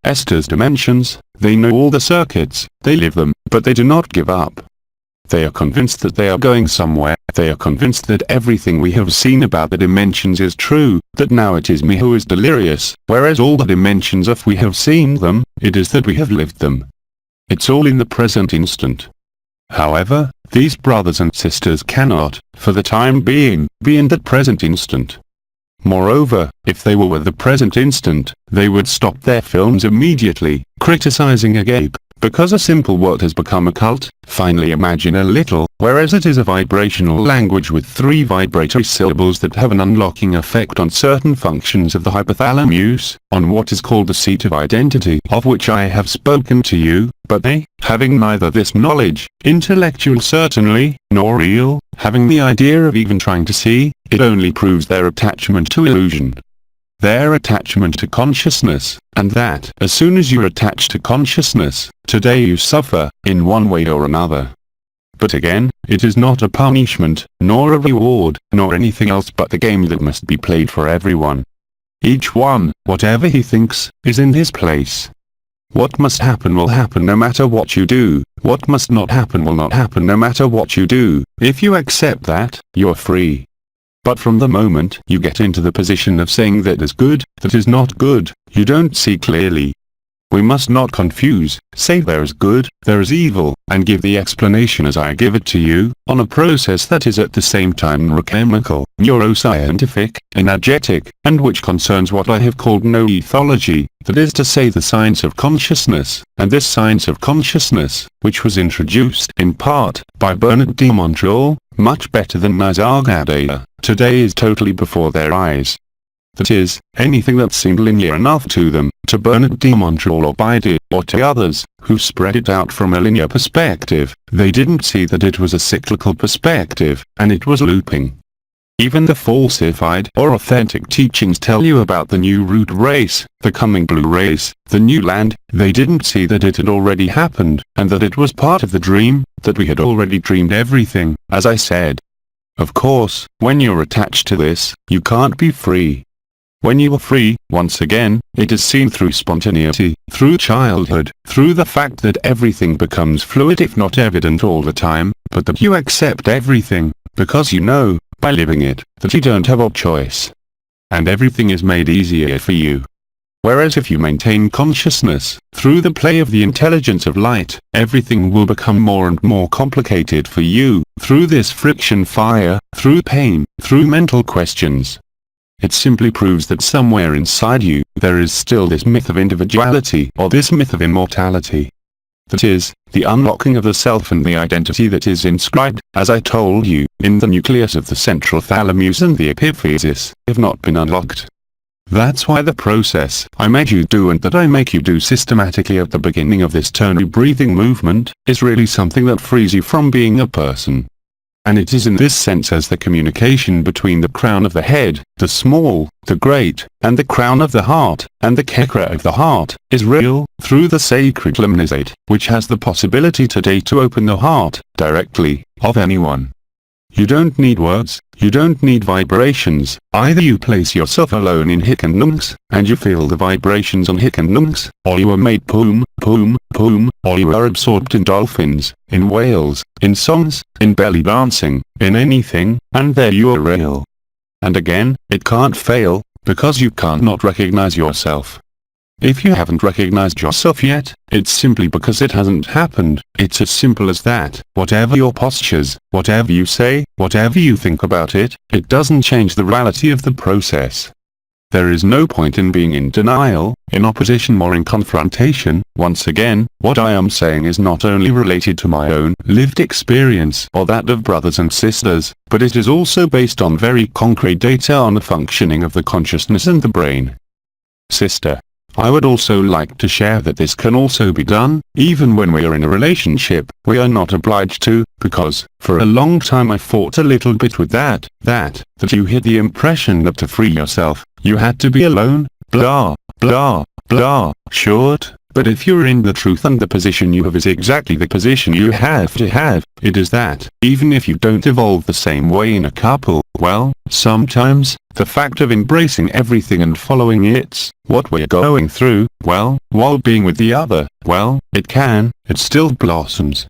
Esther's dimensions, they know all the circuits, they live them, but they do not give up. They are convinced that they are going somewhere, they are convinced that everything we have seen about the dimensions is true, that now it is me who is delirious, whereas all the dimensions if we have seen them, it is that we have lived them. It's all in the present instant. However, these brothers and sisters cannot, for the time being, be in that present instant. Moreover, if they were with the present instant, they would stop their films immediately, criticizing agape, because a simple word has become a cult. Finally imagine a little, whereas it is a vibrational language with 3 vibratory syllables that have an unlocking effect on certain functions of the hypothalamus, on what is called the seat of identity, of which I have spoken to you, but they, having neither this knowledge, intellectual certainly, nor real, having the idea of even trying to see, it only proves their attachment to illusion. their attachment to consciousness, and that as soon as you're attached to consciousness, today you suffer, in one way or another. But again, it is not a punishment, nor a reward, nor anything else but the game that must be played for everyone. Each one, whatever he thinks, is in his place. What must happen will happen no matter what you do, what must not happen will not happen no matter what you do. If you accept that, you're free. But from the moment you get into the position of saying that is good, that is not good, you don't see clearly. We must not confuse, say there is good, there is evil, and give the explanation as I give it to you, on a process that is at the same time neurochemical, neuroscientific, energetic, and which concerns what I have called noethology, that is to say the science of consciousness, and this science of consciousness, which was introduced in part by Bernard de Montreal, much better than Nisargadatta, today is totally before their eyes. That is, anything that seemed linear enough to them, to Bernard de Montreal or Baidu, or to others, who spread it out from a linear perspective, they didn't see that it was a cyclical perspective, and it was looping. Even the falsified or authentic teachings tell you about the new root race, the coming blue race, the new land. They didn't see that it had already happened, and that it was part of the dream, that we had already dreamed everything, as I said. Of course, when you're attached to this, you can't be free. When you are free, once again, it is seen through spontaneity, through childhood, through the fact that everything becomes fluid if not evident all the time, but that you accept everything, because you know, by living it, that you don't have a choice. And everything is made easier for you. Whereas if you maintain consciousness, through the play of the intelligence of light, everything will become more and more complicated for you, through this friction fire, through pain, through mental questions. It simply proves that somewhere inside you, there is still this myth of individuality, or this myth of immortality. That is, the unlocking of the self and the identity that is inscribed, as I told you, in the nucleus of the central thalamus and the epiphysis, have not been unlocked. That's why the process I made you do and that I make you do systematically at the beginning of this turn breathing movement, is really something that frees you from being a person. And it is in this sense as the communication between the crown of the head, the small, the great, and the crown of the heart, and the chakra of the heart, is real, through the sacred limnisate, which has the possibility today to open the heart, directly, of anyone. You don't need words, you don't need vibrations, either you place yourself alone in Hikandungs, and you feel the vibrations on Hikandungs, or you are made poom, poom, poom, or you are absorbed in dolphins, in whales, in songs, in belly dancing, in anything, and there you are real. And again, it can't fail, because you can't not recognize yourself. If you haven't recognized yourself yet, it's simply because it hasn't happened. It's as simple as that. Whatever your postures, whatever you say, whatever you think about it, it doesn't change the reality of the process. There is no point in being in denial, in opposition or in confrontation. Once again, what I am saying is not only related to my own lived experience or that of brothers and sisters, but it is also based on very concrete data on the functioning of the consciousness and the brain. Sister, I would also like to share that this can also be done, even when we are in a relationship. We are not obliged to, because, for a long time I fought a little bit with that you had the impression that to free yourself, you had to be alone, blah, blah, blah, short. But if you're in the truth and the position you have is exactly the position you have to have, it is that, even if you don't evolve the same way in a couple, well, sometimes, the fact of embracing everything and following it's what we're going through, well, while being with the other, well, it still blossoms.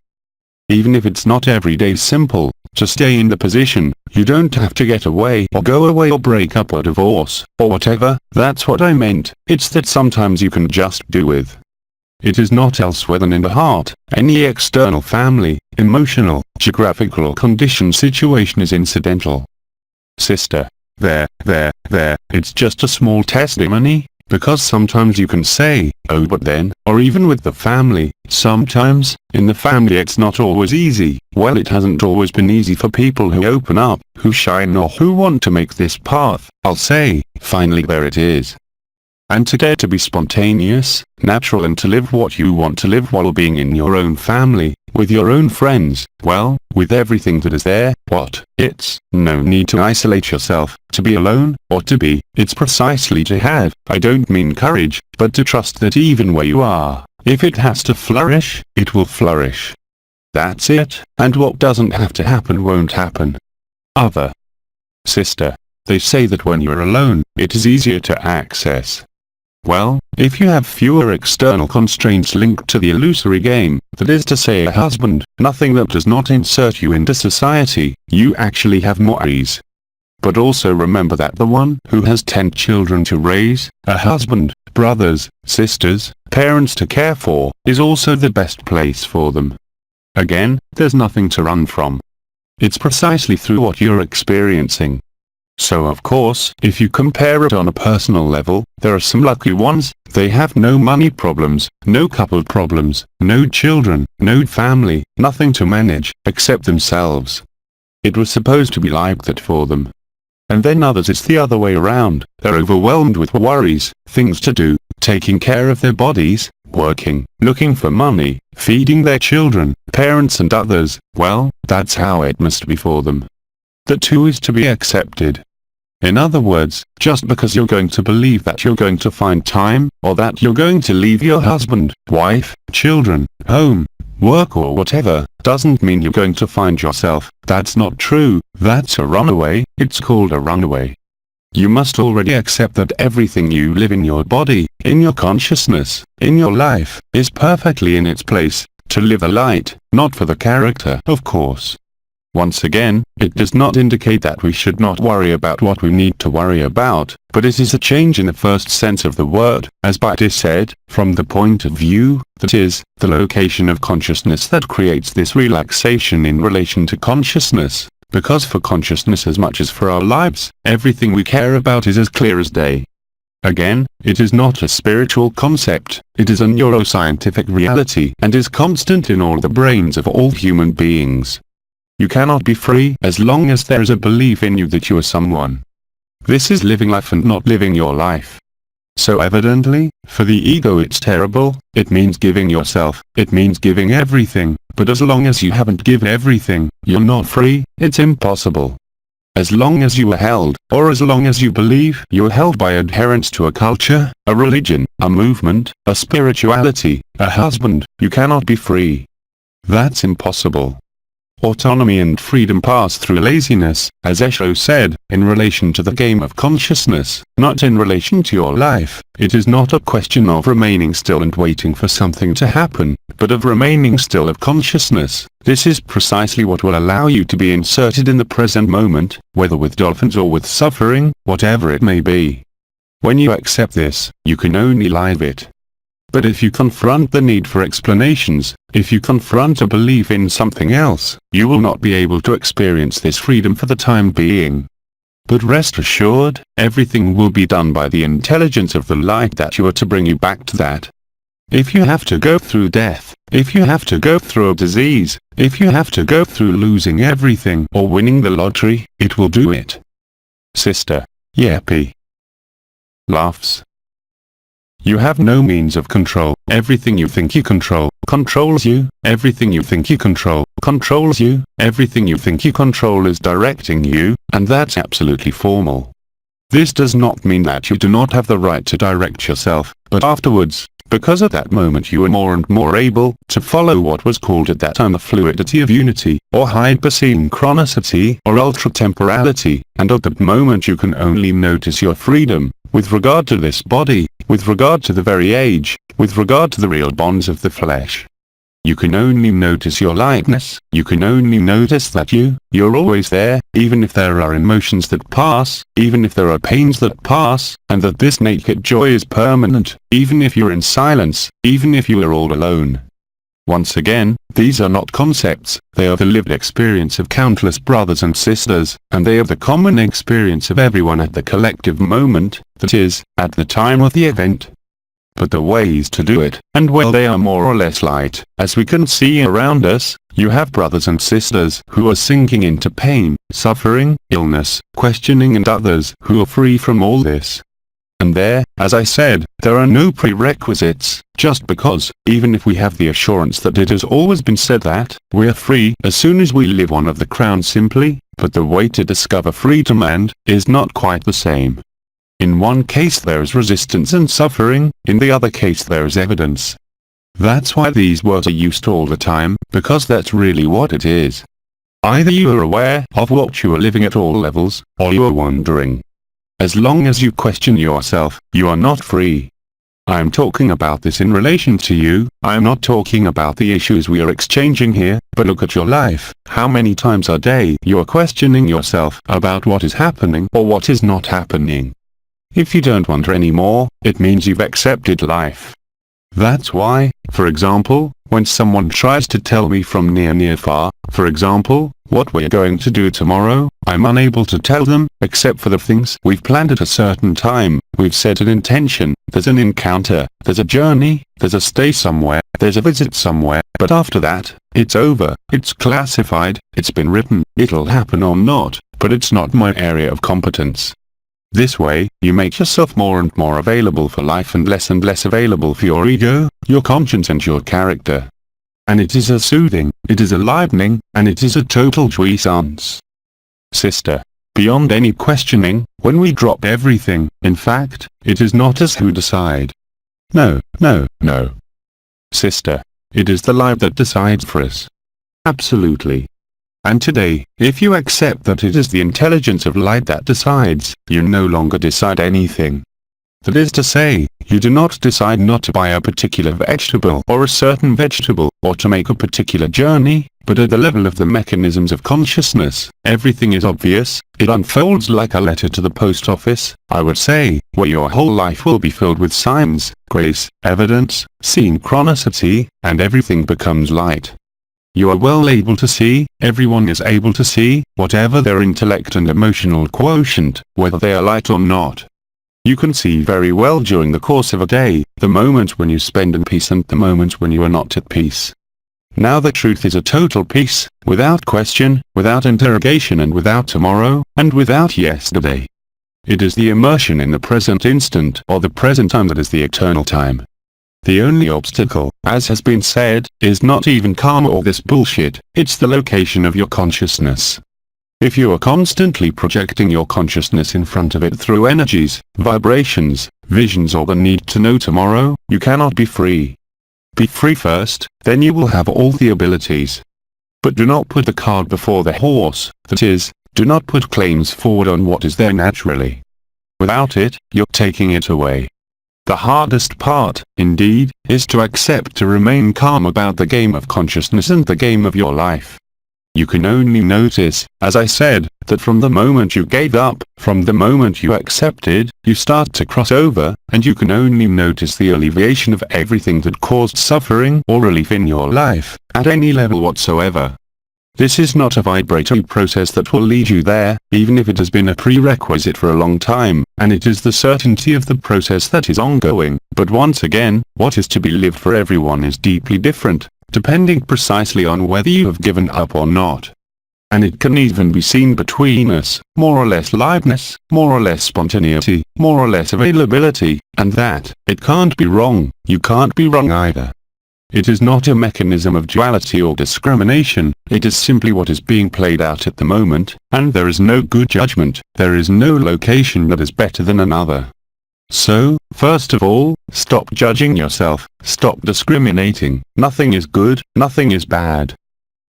Even if it's not every day simple, to stay in the position, you don't have to get away or go away or break up or divorce, or whatever. That's what I meant. It's that sometimes you can just do with. It is not elsewhere than in the heart. Any external family, emotional, geographical or conditioned situation is incidental. Sister, it's just a small testimony, because sometimes you can say, oh but then, or even with the family, sometimes, in the family it's not always easy. Well, it hasn't always been easy for people who open up, who shine or who want to make this path. I'll say, finally there it is. And to dare to be spontaneous, natural and to live what you want to live while being in your own family, with your own friends, well, with everything that is there, it's no need to isolate yourself, to be alone, or to be, it's precisely to have, I don't mean courage, but to trust that even where you are, if it has to flourish, it will flourish. That's it, and what doesn't have to happen won't happen. Other sister, they say that when you're alone, it is easier to access. Well, if you have fewer external constraints linked to the illusory game, that is to say a husband, nothing that does not insert you into society, you actually have more ease. But also remember that the one who has 10 children to raise, a husband, brothers, sisters, parents to care for, is also the best place for them. Again, there's nothing to run from. It's precisely through what you're experiencing. So of course, if you compare it on a personal level, there are some lucky ones. They have no money problems, no couple problems, no children, no family, nothing to manage, except themselves. It was supposed to be like that for them. And then others it's the other way around. They're overwhelmed with worries, things to do, taking care of their bodies, working, looking for money, feeding their children, parents and others. Well, that's how it must be for them. That too is to be accepted. In other words, just because you're going to believe that you're going to find time, or that you're going to leave your husband, wife, children, home, work or whatever, doesn't mean you're going to find yourself. That's not true. That's a runaway. It's called a runaway. You must already accept that everything you live in your body, in your consciousness, in your life, is perfectly in its place, to live a light, not for the character, of course. Once again, it does not indicate that we should not worry about what we need to worry about, but it is a change in the first sense of the word, as Bhatti said, from the point of view, that is, the location of consciousness that creates this relaxation in relation to consciousness, because for consciousness as much as for our lives, everything we care about is as clear as day. Again, it is not a spiritual concept, it is a neuroscientific reality and is constant in all the brains of all human beings. You cannot be free as long as there is a belief in you that you are someone. This is living life and not living your life. So evidently, for the ego it's terrible, it means giving yourself, it means giving everything, but as long as you haven't given everything, you're not free, it's impossible. As long as you are held, or as long as you believe you're held by adherence to a culture, a religion, a movement, a spirituality, a husband, you cannot be free. That's impossible. Autonomy and freedom pass through laziness, as Osho said, in relation to the game of consciousness, not in relation to your life. It is not a question of remaining still and waiting for something to happen, but of remaining still of consciousness. This is precisely what will allow you to be inserted in the present moment, whether with dolphins or with suffering, whatever it may be. When you accept this, you can only live it. But if you confront the need for explanations, if you confront a belief in something else, you will not be able to experience this freedom for the time being. But rest assured, everything will be done by the intelligence of the light that you are to bring you back to that. If you have to go through death, if you have to go through a disease, if you have to go through losing everything or winning the lottery, it will do it. Sister, Yeppy. Laughs. You have no means of control. Everything you think you control, controls you. Everything you think you control, controls you. Everything you think you control is directing you, and that's absolutely formal. This does not mean that you do not have the right to direct yourself, but afterwards, because at that moment you are more and more able to follow what was called at that time the fluidity of unity, or hypersynchronicity, or ultra-temporality, and at that moment you can only notice your freedom, with regard to this body, with regard to the very age, with regard to the real bonds of the flesh. You can only notice your lightness, you can only notice that you're always there, even if there are emotions that pass, even if there are pains that pass, and that this naked joy is permanent, even if you're in silence, even if you are all alone. Once again, these are not concepts, they are the lived experience of countless brothers and sisters, and they are the common experience of everyone at the collective moment, that is, at the time of the event. But the ways to do it, and well they are more or less light, as we can see around us. You have brothers and sisters who are sinking into pain, suffering, illness, questioning and others who are free from all this. And there, as I said, there are no prerequisites, just because, even if we have the assurance that it has always been said that, we are free as soon as we live one of the crown simply, but the way to discover freedom is not quite the same. In one case there is resistance and suffering, in the other case there is evidence. That's why these words are used all the time, because that's really what it is. Either you are aware of what you are living at all levels, or you are wandering. As long as you question yourself, you are not free. I am talking about this in relation to you, I am not talking about the issues we are exchanging here, but look at your life, how many times a day you are questioning yourself about what is happening or what is not happening. If you don't wonder anymore, it means you've accepted life. That's why, for example, when someone tries to tell me from near far, for example, what we're going to do tomorrow, I'm unable to tell them, except for the things we've planned at a certain time. We've set an intention, there's an encounter, there's a journey, there's a stay somewhere, there's a visit somewhere, but after that, it's over, it's classified, it's been written, it'll happen or not, but it's not my area of competence. This way, you make yourself more and more available for life and less available for your ego, your conscience and your character. And it is a soothing, it is a livening, and it is a total jouissance. Sister, beyond any questioning, when we drop everything, in fact, it is not us who decide. No. Sister, it is the life that decides for us. Absolutely. And today, if you accept that it is the intelligence of light that decides, you no longer decide anything. That is to say, you do not decide not to buy a particular vegetable or a certain vegetable, or to make a particular journey, but at the level of the mechanisms of consciousness, everything is obvious, it unfolds like a letter to the post office, I would say, where your whole life will be filled with signs, grace, evidence, synchronicity, and everything becomes light. You are well able to see, everyone is able to see, whatever their intellect and emotional quotient, whether they are light or not. You can see very well during the course of a day, the moment when you spend in peace and the moment when you are not at peace. Now the truth is a total peace, without question, without interrogation and without tomorrow, and without yesterday. It is the immersion in the present instant or the present time that is the eternal time. The only obstacle, as has been said, is not even karma or this bullshit, it's the location of your consciousness. If you are constantly projecting your consciousness in front of it through energies, vibrations, visions or the need to know tomorrow, you cannot be free. Be free first, then you will have all the abilities. But do not put the cart before the horse, that is, do not put claims forward on what is there naturally. Without it, you're taking it away. The hardest part, indeed, is to accept to remain calm about the game of consciousness and the game of your life. You can only notice, as I said, that from the moment you gave up, from the moment you accepted, you start to cross over, and you can only notice the alleviation of everything that caused suffering or relief in your life, at any level whatsoever. This is not a vibratory process that will lead you there, even if it has been a prerequisite for a long time, and it is the certainty of the process that is ongoing. But once again, what is to be lived for everyone is deeply different, depending precisely on whether you have given up or not. And it can even be seen between us, more or less liveness, more or less spontaneity, more or less availability, and that, it can't be wrong, you can't be wrong either. It is not a mechanism of duality or discrimination, it is simply what is being played out at the moment, and there is no good judgment, there is no location that is better than another. So, first of all, stop judging yourself, stop discriminating, nothing is good, nothing is bad.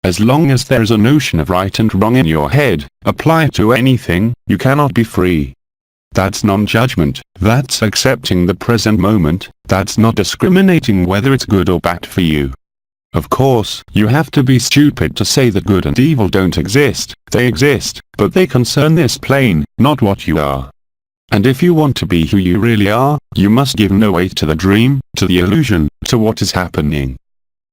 As long as there is a notion of right and wrong in your head, apply it to anything, you cannot be free. That's non-judgment, that's accepting the present moment, that's not discriminating whether it's good or bad for you. Of course, you have to be stupid to say that good and evil don't exist, they exist, but they concern this plane, not what you are. And if you want to be who you really are, you must give no weight to the dream, to the illusion, to what is happening.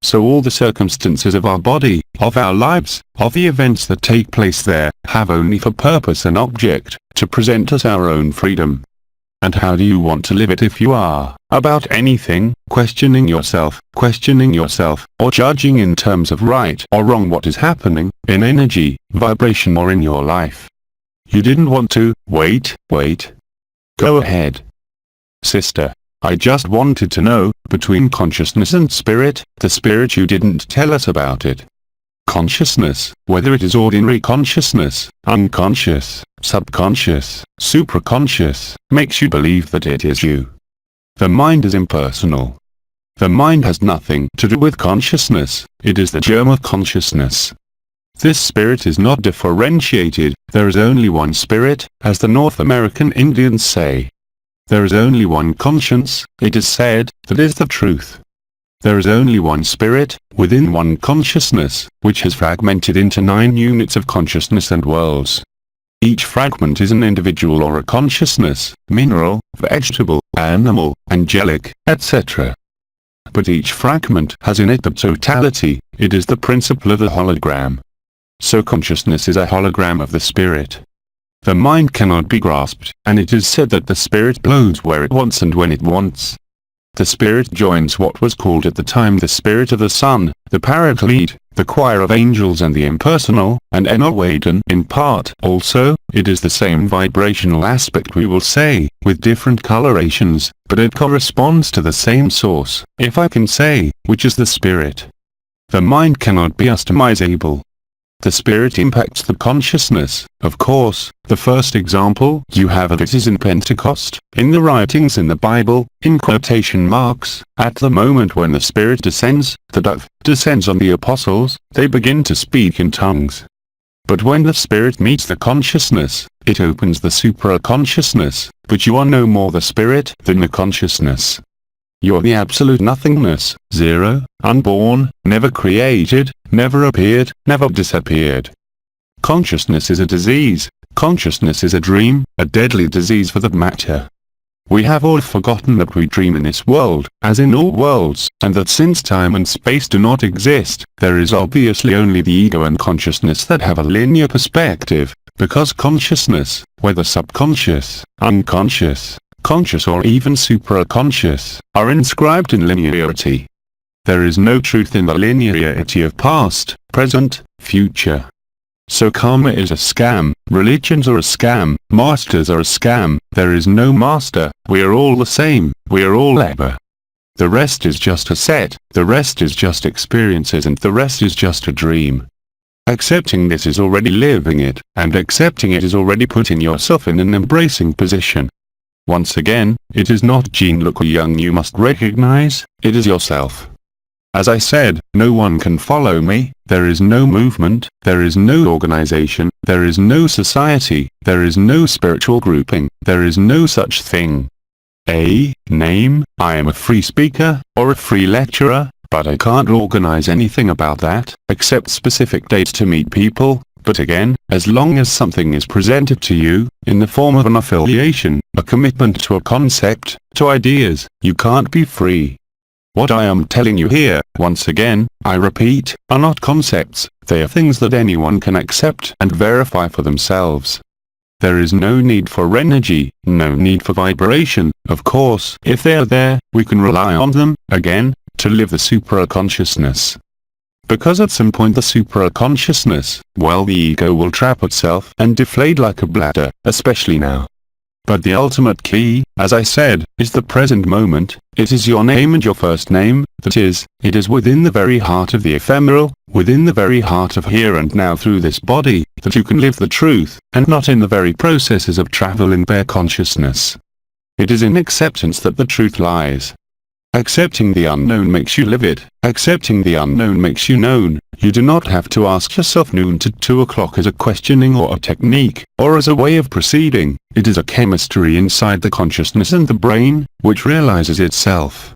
So all the circumstances of our body, of our lives, of the events that take place there, have only for purpose and object, to present us our own freedom. And how do you want to live it if you are, about anything, questioning yourself, or judging in terms of right or wrong what is happening, in energy, vibration or in your life? You didn't want to, wait. Go ahead. Sister, I just wanted to know, between consciousness and spirit, the spirit you didn't tell us about it. Consciousness, whether it is ordinary consciousness, unconscious, subconscious, supraconscious, makes you believe that it is you. The mind is impersonal. The mind has nothing to do with consciousness, it is the germ of consciousness. This spirit is not differentiated, there is only one spirit, as the North American Indians say. There is only one conscience, it is said, that is the truth. There is only one spirit, within one consciousness, which has fragmented into 9 units of consciousness and worlds. Each fragment is an individual or a consciousness, mineral, vegetable, animal, angelic, etc. But each fragment has in it the totality, it is the principle of the hologram. So consciousness is a hologram of the spirit. The mind cannot be grasped, and it is said that the spirit blows where it wants and when it wants. The spirit joins what was called at the time the spirit of the sun, the paraclete, the choir of angels and the impersonal, and Enoweden in part also, it is the same vibrational aspect we will say, with different colorations, but it corresponds to the same source, if I can say, which is the spirit. The mind cannot be customizable. The spirit impacts the consciousness, of course. The first example you have of it is in Pentecost, in the writings in the Bible, in quotation marks, at the moment when the spirit descends, the dove descends on the apostles, they begin to speak in tongues. But when the spirit meets the consciousness, it opens the supra-consciousness, but you are no more the spirit than the consciousness. You are the absolute nothingness, zero, unborn, never created, never appeared, never disappeared. Consciousness is a disease, consciousness is a dream, a deadly disease for that matter. We have all forgotten that we dream in this world, as in all worlds, and that since time and space do not exist, there is obviously only the ego and consciousness that have a linear perspective, because consciousness, whether subconscious, unconscious, conscious or even supraconscious, are inscribed in linearity. There is no truth in the linearity of past, present, future. So karma is a scam, religions are a scam, masters are a scam, there is no master, we are all the same, we are all ever. The rest is just a set, the rest is just experiences and the rest is just a dream. Accepting this is already living it, and accepting it is already putting yourself in an embracing position. Once again, it is not Jean-Luc Young you must recognize, it is yourself. As I said, no one can follow me, there is no movement, there is no organization, there is no society, there is no spiritual grouping, there is no such thing. Name, I am a free speaker, or a free lecturer, but I can't organize anything about that, except specific dates to meet people. But again, as long as something is presented to you, in the form of an affiliation, a commitment to a concept, to ideas, you can't be free. What I am telling you here, once again, I repeat, are not concepts, they are things that anyone can accept and verify for themselves. There is no need for energy, no need for vibration, of course, if they are there, we can rely on them, again, to live the supra-consciousness. Because at some point the supra-consciousness, well, the ego will trap itself and deflate like a bladder, especially now. But the ultimate key, as I said, is the present moment. It is your name and your first name, that is, it is within the very heart of the ephemeral, within the very heart of here and now through this body, that you can live the truth, and not in the very processes of travel in bare consciousness. It is in acceptance that the truth lies. Accepting the unknown makes you live it, accepting the unknown makes you known. You do not have to ask yourself noon to 2 o'clock as a questioning or a technique, or as a way of proceeding. It is a chemistry inside the consciousness and the brain, which realizes itself.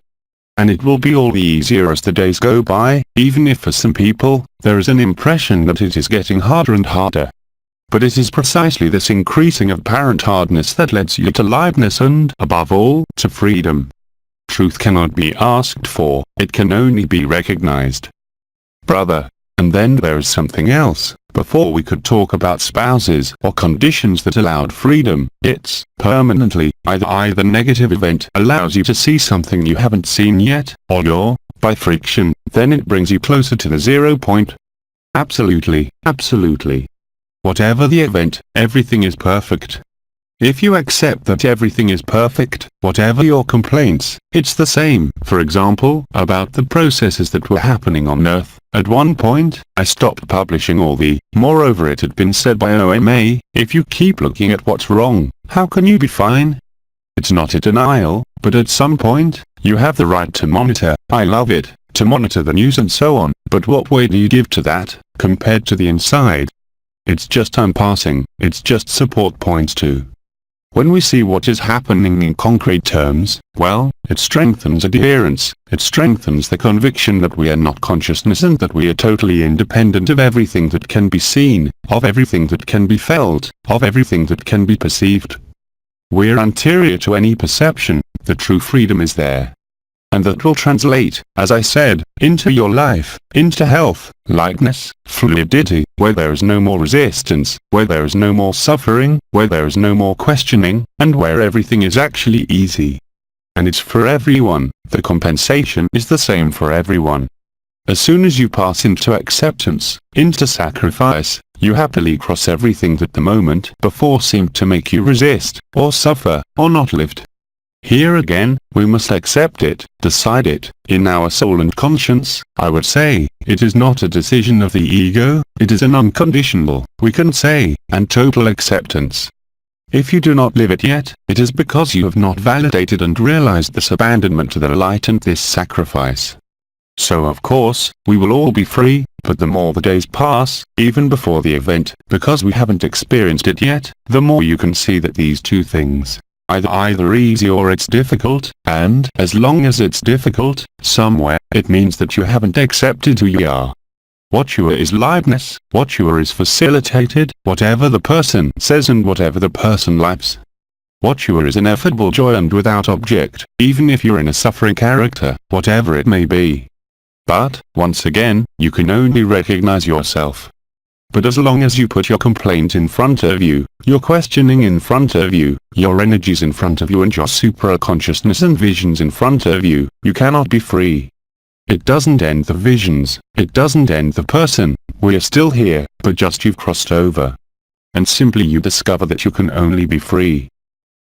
And it will be all the easier as the days go by, even if for some people, there is an impression that it is getting harder and harder. But it is precisely this increasing of apparent hardness that leads you to liveness and, above all, to freedom. Truth cannot be asked for, it can only be recognized. Brother. And then there is something else. Before we could talk about spouses or conditions that allowed freedom, it's permanently, either negative event allows you to see something you haven't seen yet, or you're, by friction, then it brings you closer to the 0 point. Absolutely, absolutely. Whatever the event, everything is perfect. If you accept that everything is perfect, whatever your complaints, it's the same. For example, about the processes that were happening on Earth. At one point, I stopped publishing all the, moreover it had been said by OMA, if you keep looking at what's wrong, how can you be fine? It's not a denial, but at some point, you have the right to monitor, I love it, to monitor the news and so on, but what weight do you give to that, compared to the inside? It's just passing, it's just support points too. When we see what is happening in concrete terms, well, it strengthens adherence, it strengthens the conviction that we are not consciousness and that we are totally independent of everything that can be seen, of everything that can be felt, of everything that can be perceived. We're anterior to any perception, the true freedom is there. And that will translate, as I said, into your life, into health, lightness, fluidity, where there is no more resistance, where there is no more suffering, where there is no more questioning, and where everything is actually easy. And it's for everyone, the compensation is the same for everyone. As soon as you pass into acceptance, into sacrifice, you happily cross everything that the moment before seemed to make you resist, or suffer, or not lived. Here again, we must accept it, decide it, in our soul and conscience. I would say, it is not a decision of the ego, it is an unconditional, we can say, and total acceptance. If you do not live it yet, it is because you have not validated and realized this abandonment to the light and this sacrifice. So of course, we will all be free, but the more the days pass, even before the event, because we haven't experienced it yet, the more you can see that these two things, either easy or it's difficult, and as long as it's difficult, somewhere, it means that you haven't accepted who you are. What you are is liveness, what you are is facilitated, whatever the person says and whatever the person lives. What you are is ineffable joy and without object, even if you're in a suffering character, whatever it may be. But, once again, you can only recognize yourself. But as long as you put your complaint in front of you, your questioning in front of you, your energies in front of you and your supra-consciousness and visions in front of you, you cannot be free. It doesn't end the visions, it doesn't end the person, we are still here, but just you've crossed over. And simply you discover that you can only be free.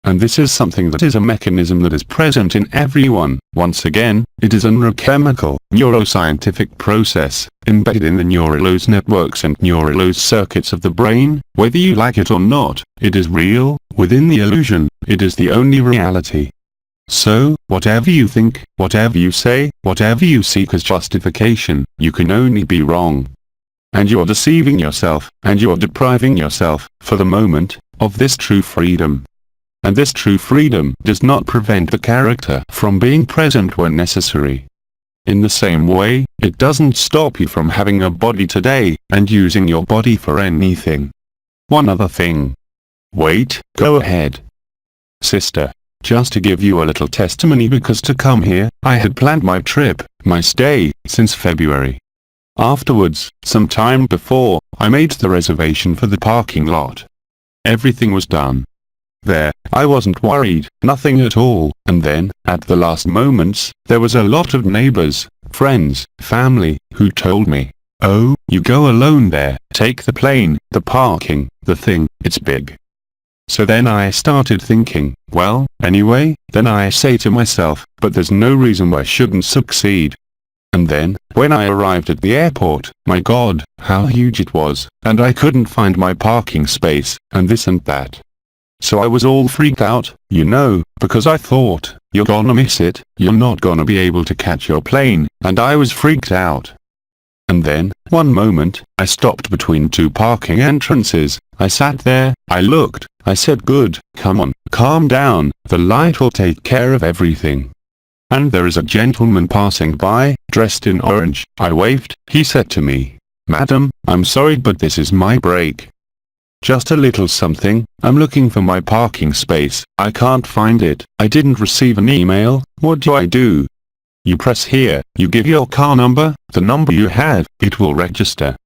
And this is something that is a mechanism that is present in everyone. Once again, it is a neurochemical, neuroscientific process, embedded in the neuralose networks and neuralose circuits of the brain. Whether you like it or not, it is real, within the illusion, it is the only reality. So, whatever you think, whatever you say, whatever you seek as justification, you can only be wrong. And you're deceiving yourself, and you're depriving yourself, for the moment, of this true freedom. And this true freedom does not prevent the character from being present when necessary. In the same way, it doesn't stop you from having a body today, and using your body for anything. One other thing. Wait, go ahead. Sister, just to give you a little testimony because to come here, I had planned my trip, my stay, since February. Afterwards, some time before, I made the reservation for the parking lot. Everything was done. There, I wasn't worried, nothing at all, and then, at the last moments, there was a lot of neighbors, friends, family, who told me, "Oh, you go alone there, take the plane, the parking, the thing, it's big." So then I started thinking, well, anyway, then I say to myself, but there's no reason why I shouldn't succeed. And then, when I arrived at the airport, my God, how huge it was, and I couldn't find my parking space, and this and that. So I was all freaked out, you know, because I thought, you're gonna miss it, you're not gonna be able to catch your plane, and I was freaked out. And then, one moment, I stopped between two parking entrances, I sat there, I looked, I said good, come on, calm down, the light will take care of everything. And there is a gentleman passing by, dressed in orange, I waved, he said to me, "Madam, I'm sorry but this is my break. Just a little something, I'm looking for my parking space, I can't find it, I didn't receive an email, what do I do?" You press here, you give your car number, the number you have, it will register.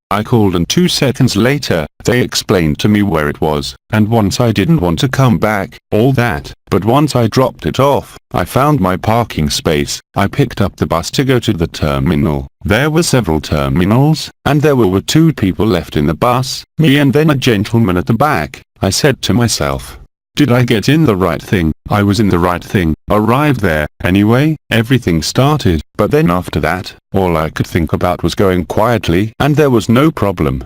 I called and 2 seconds later, they explained to me where it was, and once I didn't want to come back, all that, but once I dropped it off, I found my parking space, I picked up the bus to go to the terminal. There were several terminals, and there were 2 people left in the bus, me and then a gentleman at the back. I said to myself, Did I get in the right thing? I was in the right thing, arrived there. Anyway, everything started, but then after that, all I could think about was going quietly and there was no problem.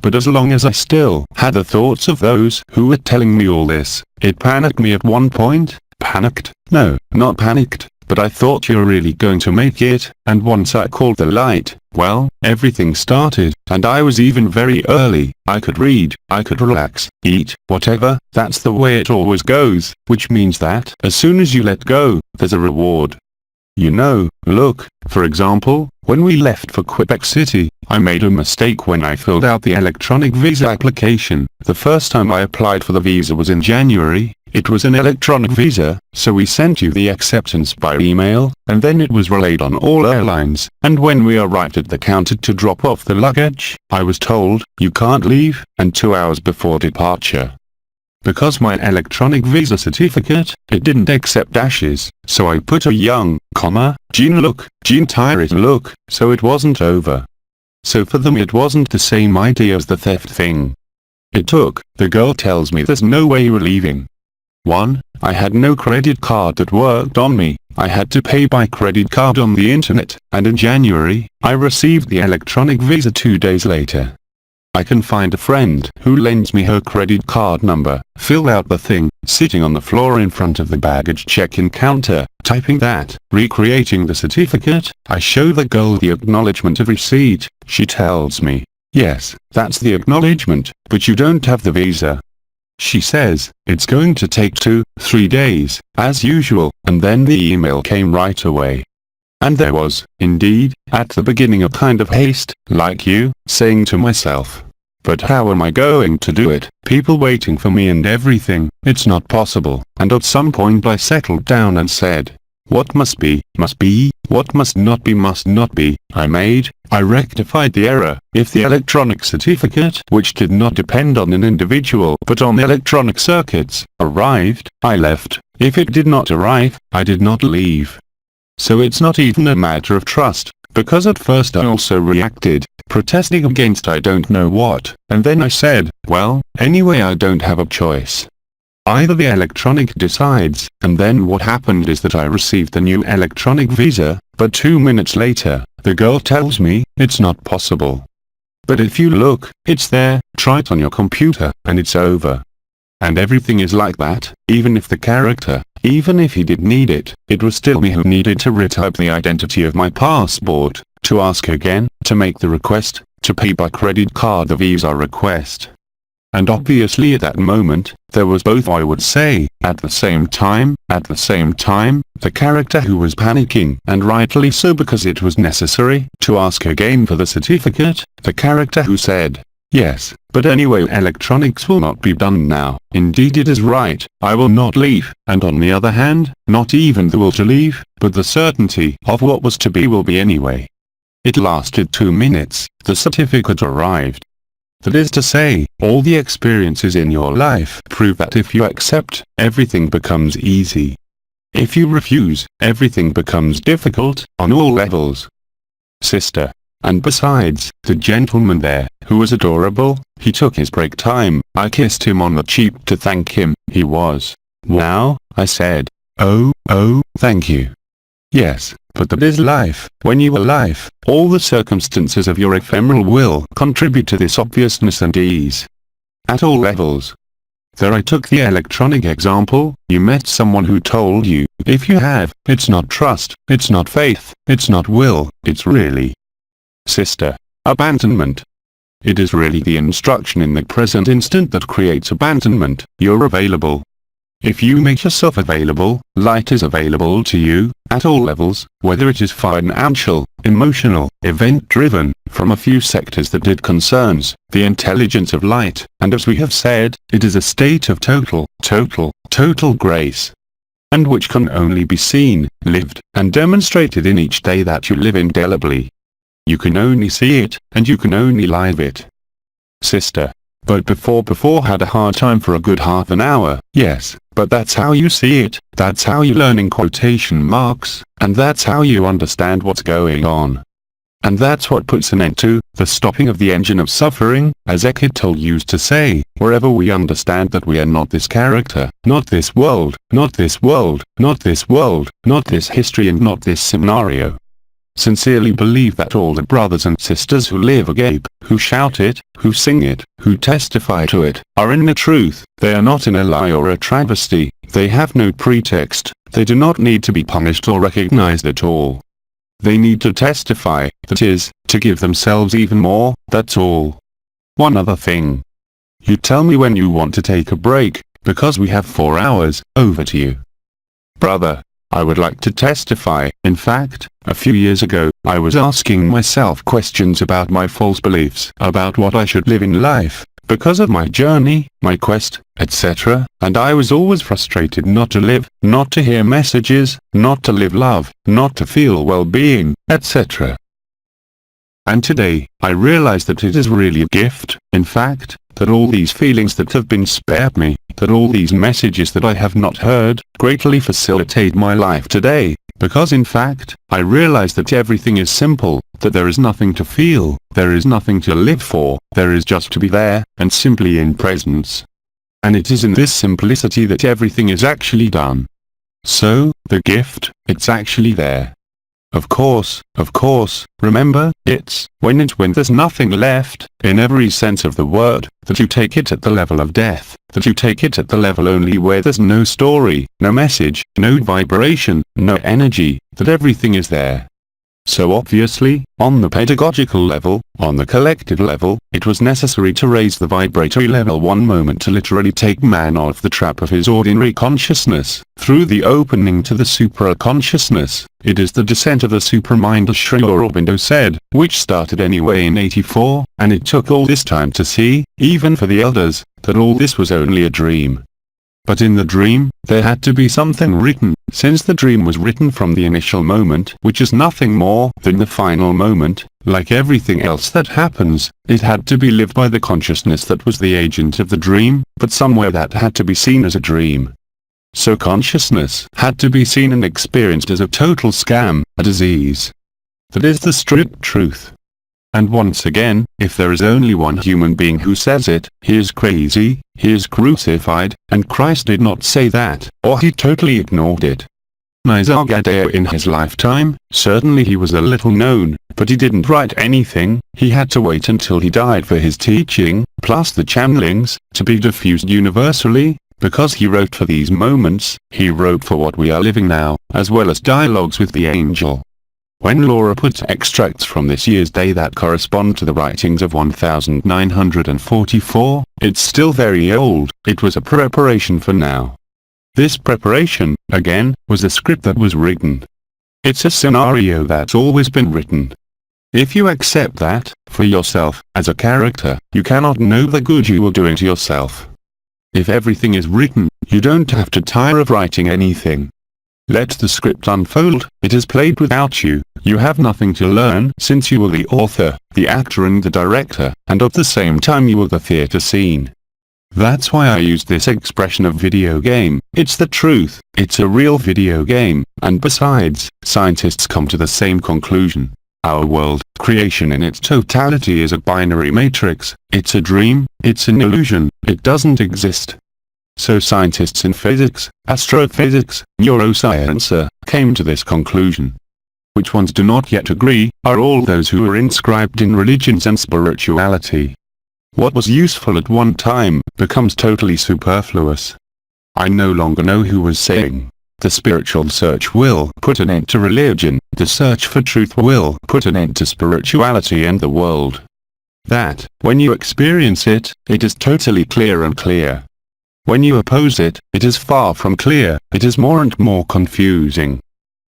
But as long as I still had the thoughts of those who were telling me all this, it panicked me at one point. Panicked? No, not panicked, but I thought you're really going to make it, and once I called the light, well, everything started, and I was even very early. I could read, I could relax, eat, whatever. That's the way it always goes, which means that as soon as you let go, there's a reward. You know, look, for example, when we left for Quebec City, I made a mistake when I filled out the electronic visa application. The first time I applied for the visa was in January. It was an electronic visa, so we sent you the acceptance by email, and then it was relayed on all airlines, and when we arrived at the counter to drop off the luggage, I was told, you can't leave, and 2 hours before departure. Because my electronic visa certificate, it didn't accept dashes, so I put a young, Jean look, Jean tired look, so it wasn't over. So for them it wasn't the same idea as the theft thing. It took, the girl tells me there's no way we're leaving. 1. I had no credit card that worked on me. I had to pay by credit card on the internet, and in January, I received the electronic visa 2 days later. I can find a friend who lends me her credit card number, fill out the thing, sitting on the floor in front of the baggage check-in counter, typing that, recreating the certificate. I show the girl the acknowledgement of receipt. She tells me, yes, that's the acknowledgement, but you don't have the visa. She says, it's going to take 2-3 days, as usual, and then the email came right away. And there was, indeed, at the beginning a kind of haste, like you, saying to myself, but how am I going to do it? People waiting for me and everything, it's not possible. And at some point I settled down and said, what must be, what must not be. I rectified the error. If the electronic certificate, which did not depend on an individual but on electronic circuits, arrived, I left. If it did not arrive, I did not leave. So it's not even a matter of trust, because at first I also reacted, protesting against I don't know what, and then I said, well, anyway I don't have a choice. Either the electronic decides, and then what happened is that I received the new electronic visa, but 2 minutes later, the girl tells me, it's not possible. But if you look, it's there, try it on your computer, and it's over. And everything is like that, even if the character, even if he did need it, it was still me who needed to retype the identity of my passport, to ask again, to make the request, to pay by credit card the visa request. And obviously at that moment, there was both I would say, at the same time, the character who was panicking, and rightly so because it was necessary, to ask again for the certificate, the character who said, yes, but anyway electronics will not be done now, indeed it is right, I will not leave, and on the other hand, not even the will to leave, but the certainty of what was to be will be anyway. It lasted 2 minutes, the certificate arrived. That is to say, all the experiences in your life prove that if you accept, everything becomes easy. If you refuse, everything becomes difficult, on all levels. Sister. And besides, the gentleman there, who was adorable, he took his break time, I kissed him on the cheek to thank him, he was. Wow, I said. Oh, thank you. Yes, but that is life. When you are life, all the circumstances of your ephemeral will contribute to this obviousness and ease. At all levels. There I took the electronic example, you met someone who told you, if you have, it's not trust, it's not faith, it's not will, it's really. Sister. Abandonment. It is really the instruction in the present instant that creates abandonment. You're available. If you make yourself available, light is available to you, at all levels, whether it is financial, emotional, event-driven, from a few sectors that it concerns, the intelligence of light, and as we have said, it is a state of total grace. And which can only be seen, lived, and demonstrated in each day that you live indelibly. You can only see it, and you can only live it. Sister. But before had a hard time for a good half an hour, yes, but that's how you see it, that's how you learn in quotation marks, and that's how you understand what's going on. And that's what puts an end to the stopping of the engine of suffering, as Eckhart Tolle used to say, wherever we understand that we are not this character, not this world, not this world, not this world, not this history and not this scenario. Sincerely believe that all the brothers and sisters who live agape, who shout it, who sing it, who testify to it, are in the truth. They are not in a lie or a travesty. They have no pretext. They do not need to be punished or recognized at all. They need to testify, that is, to give themselves even more, that's all. One other thing. You tell me when you want to take a break, because we have 4 hours, over to you. Brother, I would like to testify. In fact, a few years ago, I was asking myself questions about my false beliefs, about what I should live in life, because of my journey, my quest, etc., and I was always frustrated not to live, not to hear messages, not to live love, not to feel well-being, etc. And today, I realize that it is really a gift, in fact, that all these feelings that have been spared me, that all these messages that I have not heard, greatly facilitate my life today, because in fact, I realize that everything is simple, that there is nothing to feel, there is nothing to live for, there is just to be there, and simply in presence. And it is in this simplicity that everything is actually done. So, the gift, it's actually there. Of course, remember, it's when there's nothing left, in every sense of the word, that you take it at the level of death, that you take it at the level only where there's no story, no message, no vibration, no energy, that everything is there. So obviously, on the pedagogical level, on the collective level, it was necessary to raise the vibratory level one moment to literally take man off the trap of his ordinary consciousness, through the opening to the supra-consciousness. It is the descent of the supermind, as Sri Aurobindo said, which started anyway in '84, and it took all this time to see, even for the elders, that all this was only a dream. But in the dream, there had to be something written, since the dream was written from the initial moment, which is nothing more than the final moment. Like everything else that happens, it had to be lived by the consciousness that was the agent of the dream, but somewhere that had to be seen as a dream. So consciousness had to be seen and experienced as a total scam, a disease. That is the strict truth. And once again, if there is only one human being who says it, he is crazy, he is crucified, and Christ did not say that, or he totally ignored it. Nisargadatta in his lifetime, certainly he was a little known, but he didn't write anything. He had to wait until he died for his teaching, plus the channelings, to be diffused universally, because he wrote for these moments, he wrote for what we are living now, as well as dialogues with the angel. When Laura puts extracts from this year's day that correspond to the writings of 1944, it's still very old. It was a preparation for now. This preparation, again, was a script that was written. It's a scenario that's always been written. If you accept that, for yourself, as a character, you cannot know the good you are doing to yourself. If everything is written, you don't have to tire of writing anything. Let the script unfold. It is played without you. You have nothing to learn, since you are the author, the actor and the director, and at the same time you are the theater scene. That's why I use this expression of video game. It's the truth. It's a real video game, and besides, scientists come to the same conclusion. Our world, creation in its totality, is a binary matrix. It's a dream, it's an illusion, it doesn't exist. So scientists in physics, astrophysics, neuroscience, came to this conclusion. Which ones do not yet agree, are all those who are inscribed in religions and spirituality. What was useful at one time, becomes totally superfluous. I no longer know who was saying, the spiritual search will put an end to religion, the search for truth will put an end to spirituality and the world. That, when you experience it, it is totally clear and clear. When you oppose it, it is far from clear, it is more and more confusing.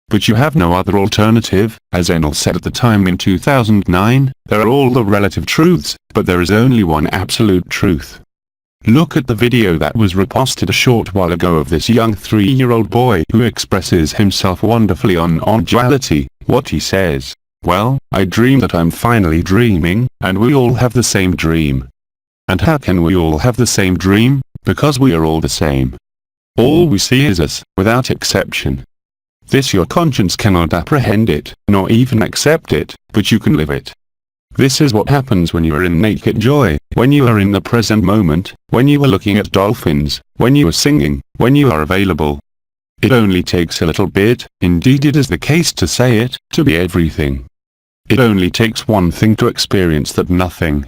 But you have no other alternative. As Enel said at the time in 2009, there are all the relative truths, but there is only one absolute truth. Look at the video that was reposted a short while ago of this young 3-year-old boy who expresses himself wonderfully on duality. What he says, well, I dream that I'm finally dreaming, and we all have the same dream. And how can we all have the same dream? Because we are all the same. All we see is us, without exception. This your conscience cannot apprehend it, nor even accept it, but you can live it. This is what happens when you are in naked joy, when you are in the present moment, when you are looking at dolphins, when you are singing, when you are available. It only takes a little bit, indeed it is the case to say it, to be everything. It only takes one thing to experience that nothing.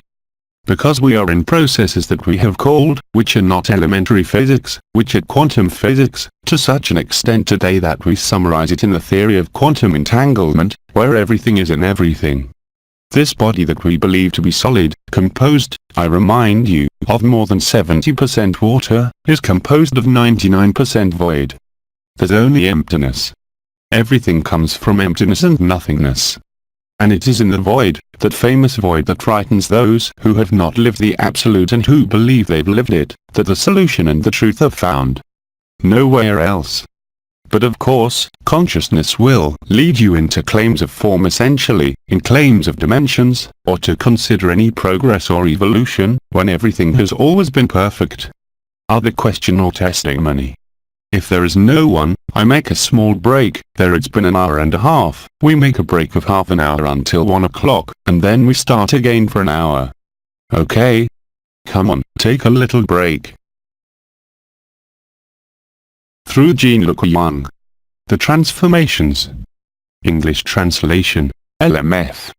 Because we are in processes that we have called, which are not elementary physics, which are quantum physics, to such an extent today that we summarize it in the theory of quantum entanglement, where everything is in everything. This body that we believe to be solid, composed, I remind you, of more than 70% water, is composed of 99% void. There's only emptiness. Everything comes from emptiness and nothingness. And it is in the void, that famous void that frightens those who have not lived the absolute and who believe they've lived it, that the solution and the truth are found. Nowhere else. But of course, consciousness will lead you into claims of form essentially, in claims of dimensions, or to consider any progress or evolution, when everything has always been perfect. Other question or testimony. If there is no one, I make a small break, there it's been an hour and a half, we make a break of half an hour until 1 o'clock, and then we start again for an hour. Okay? Come on, take a little break. Through Jean-Luc Young. The Transformations. English translation, LMF.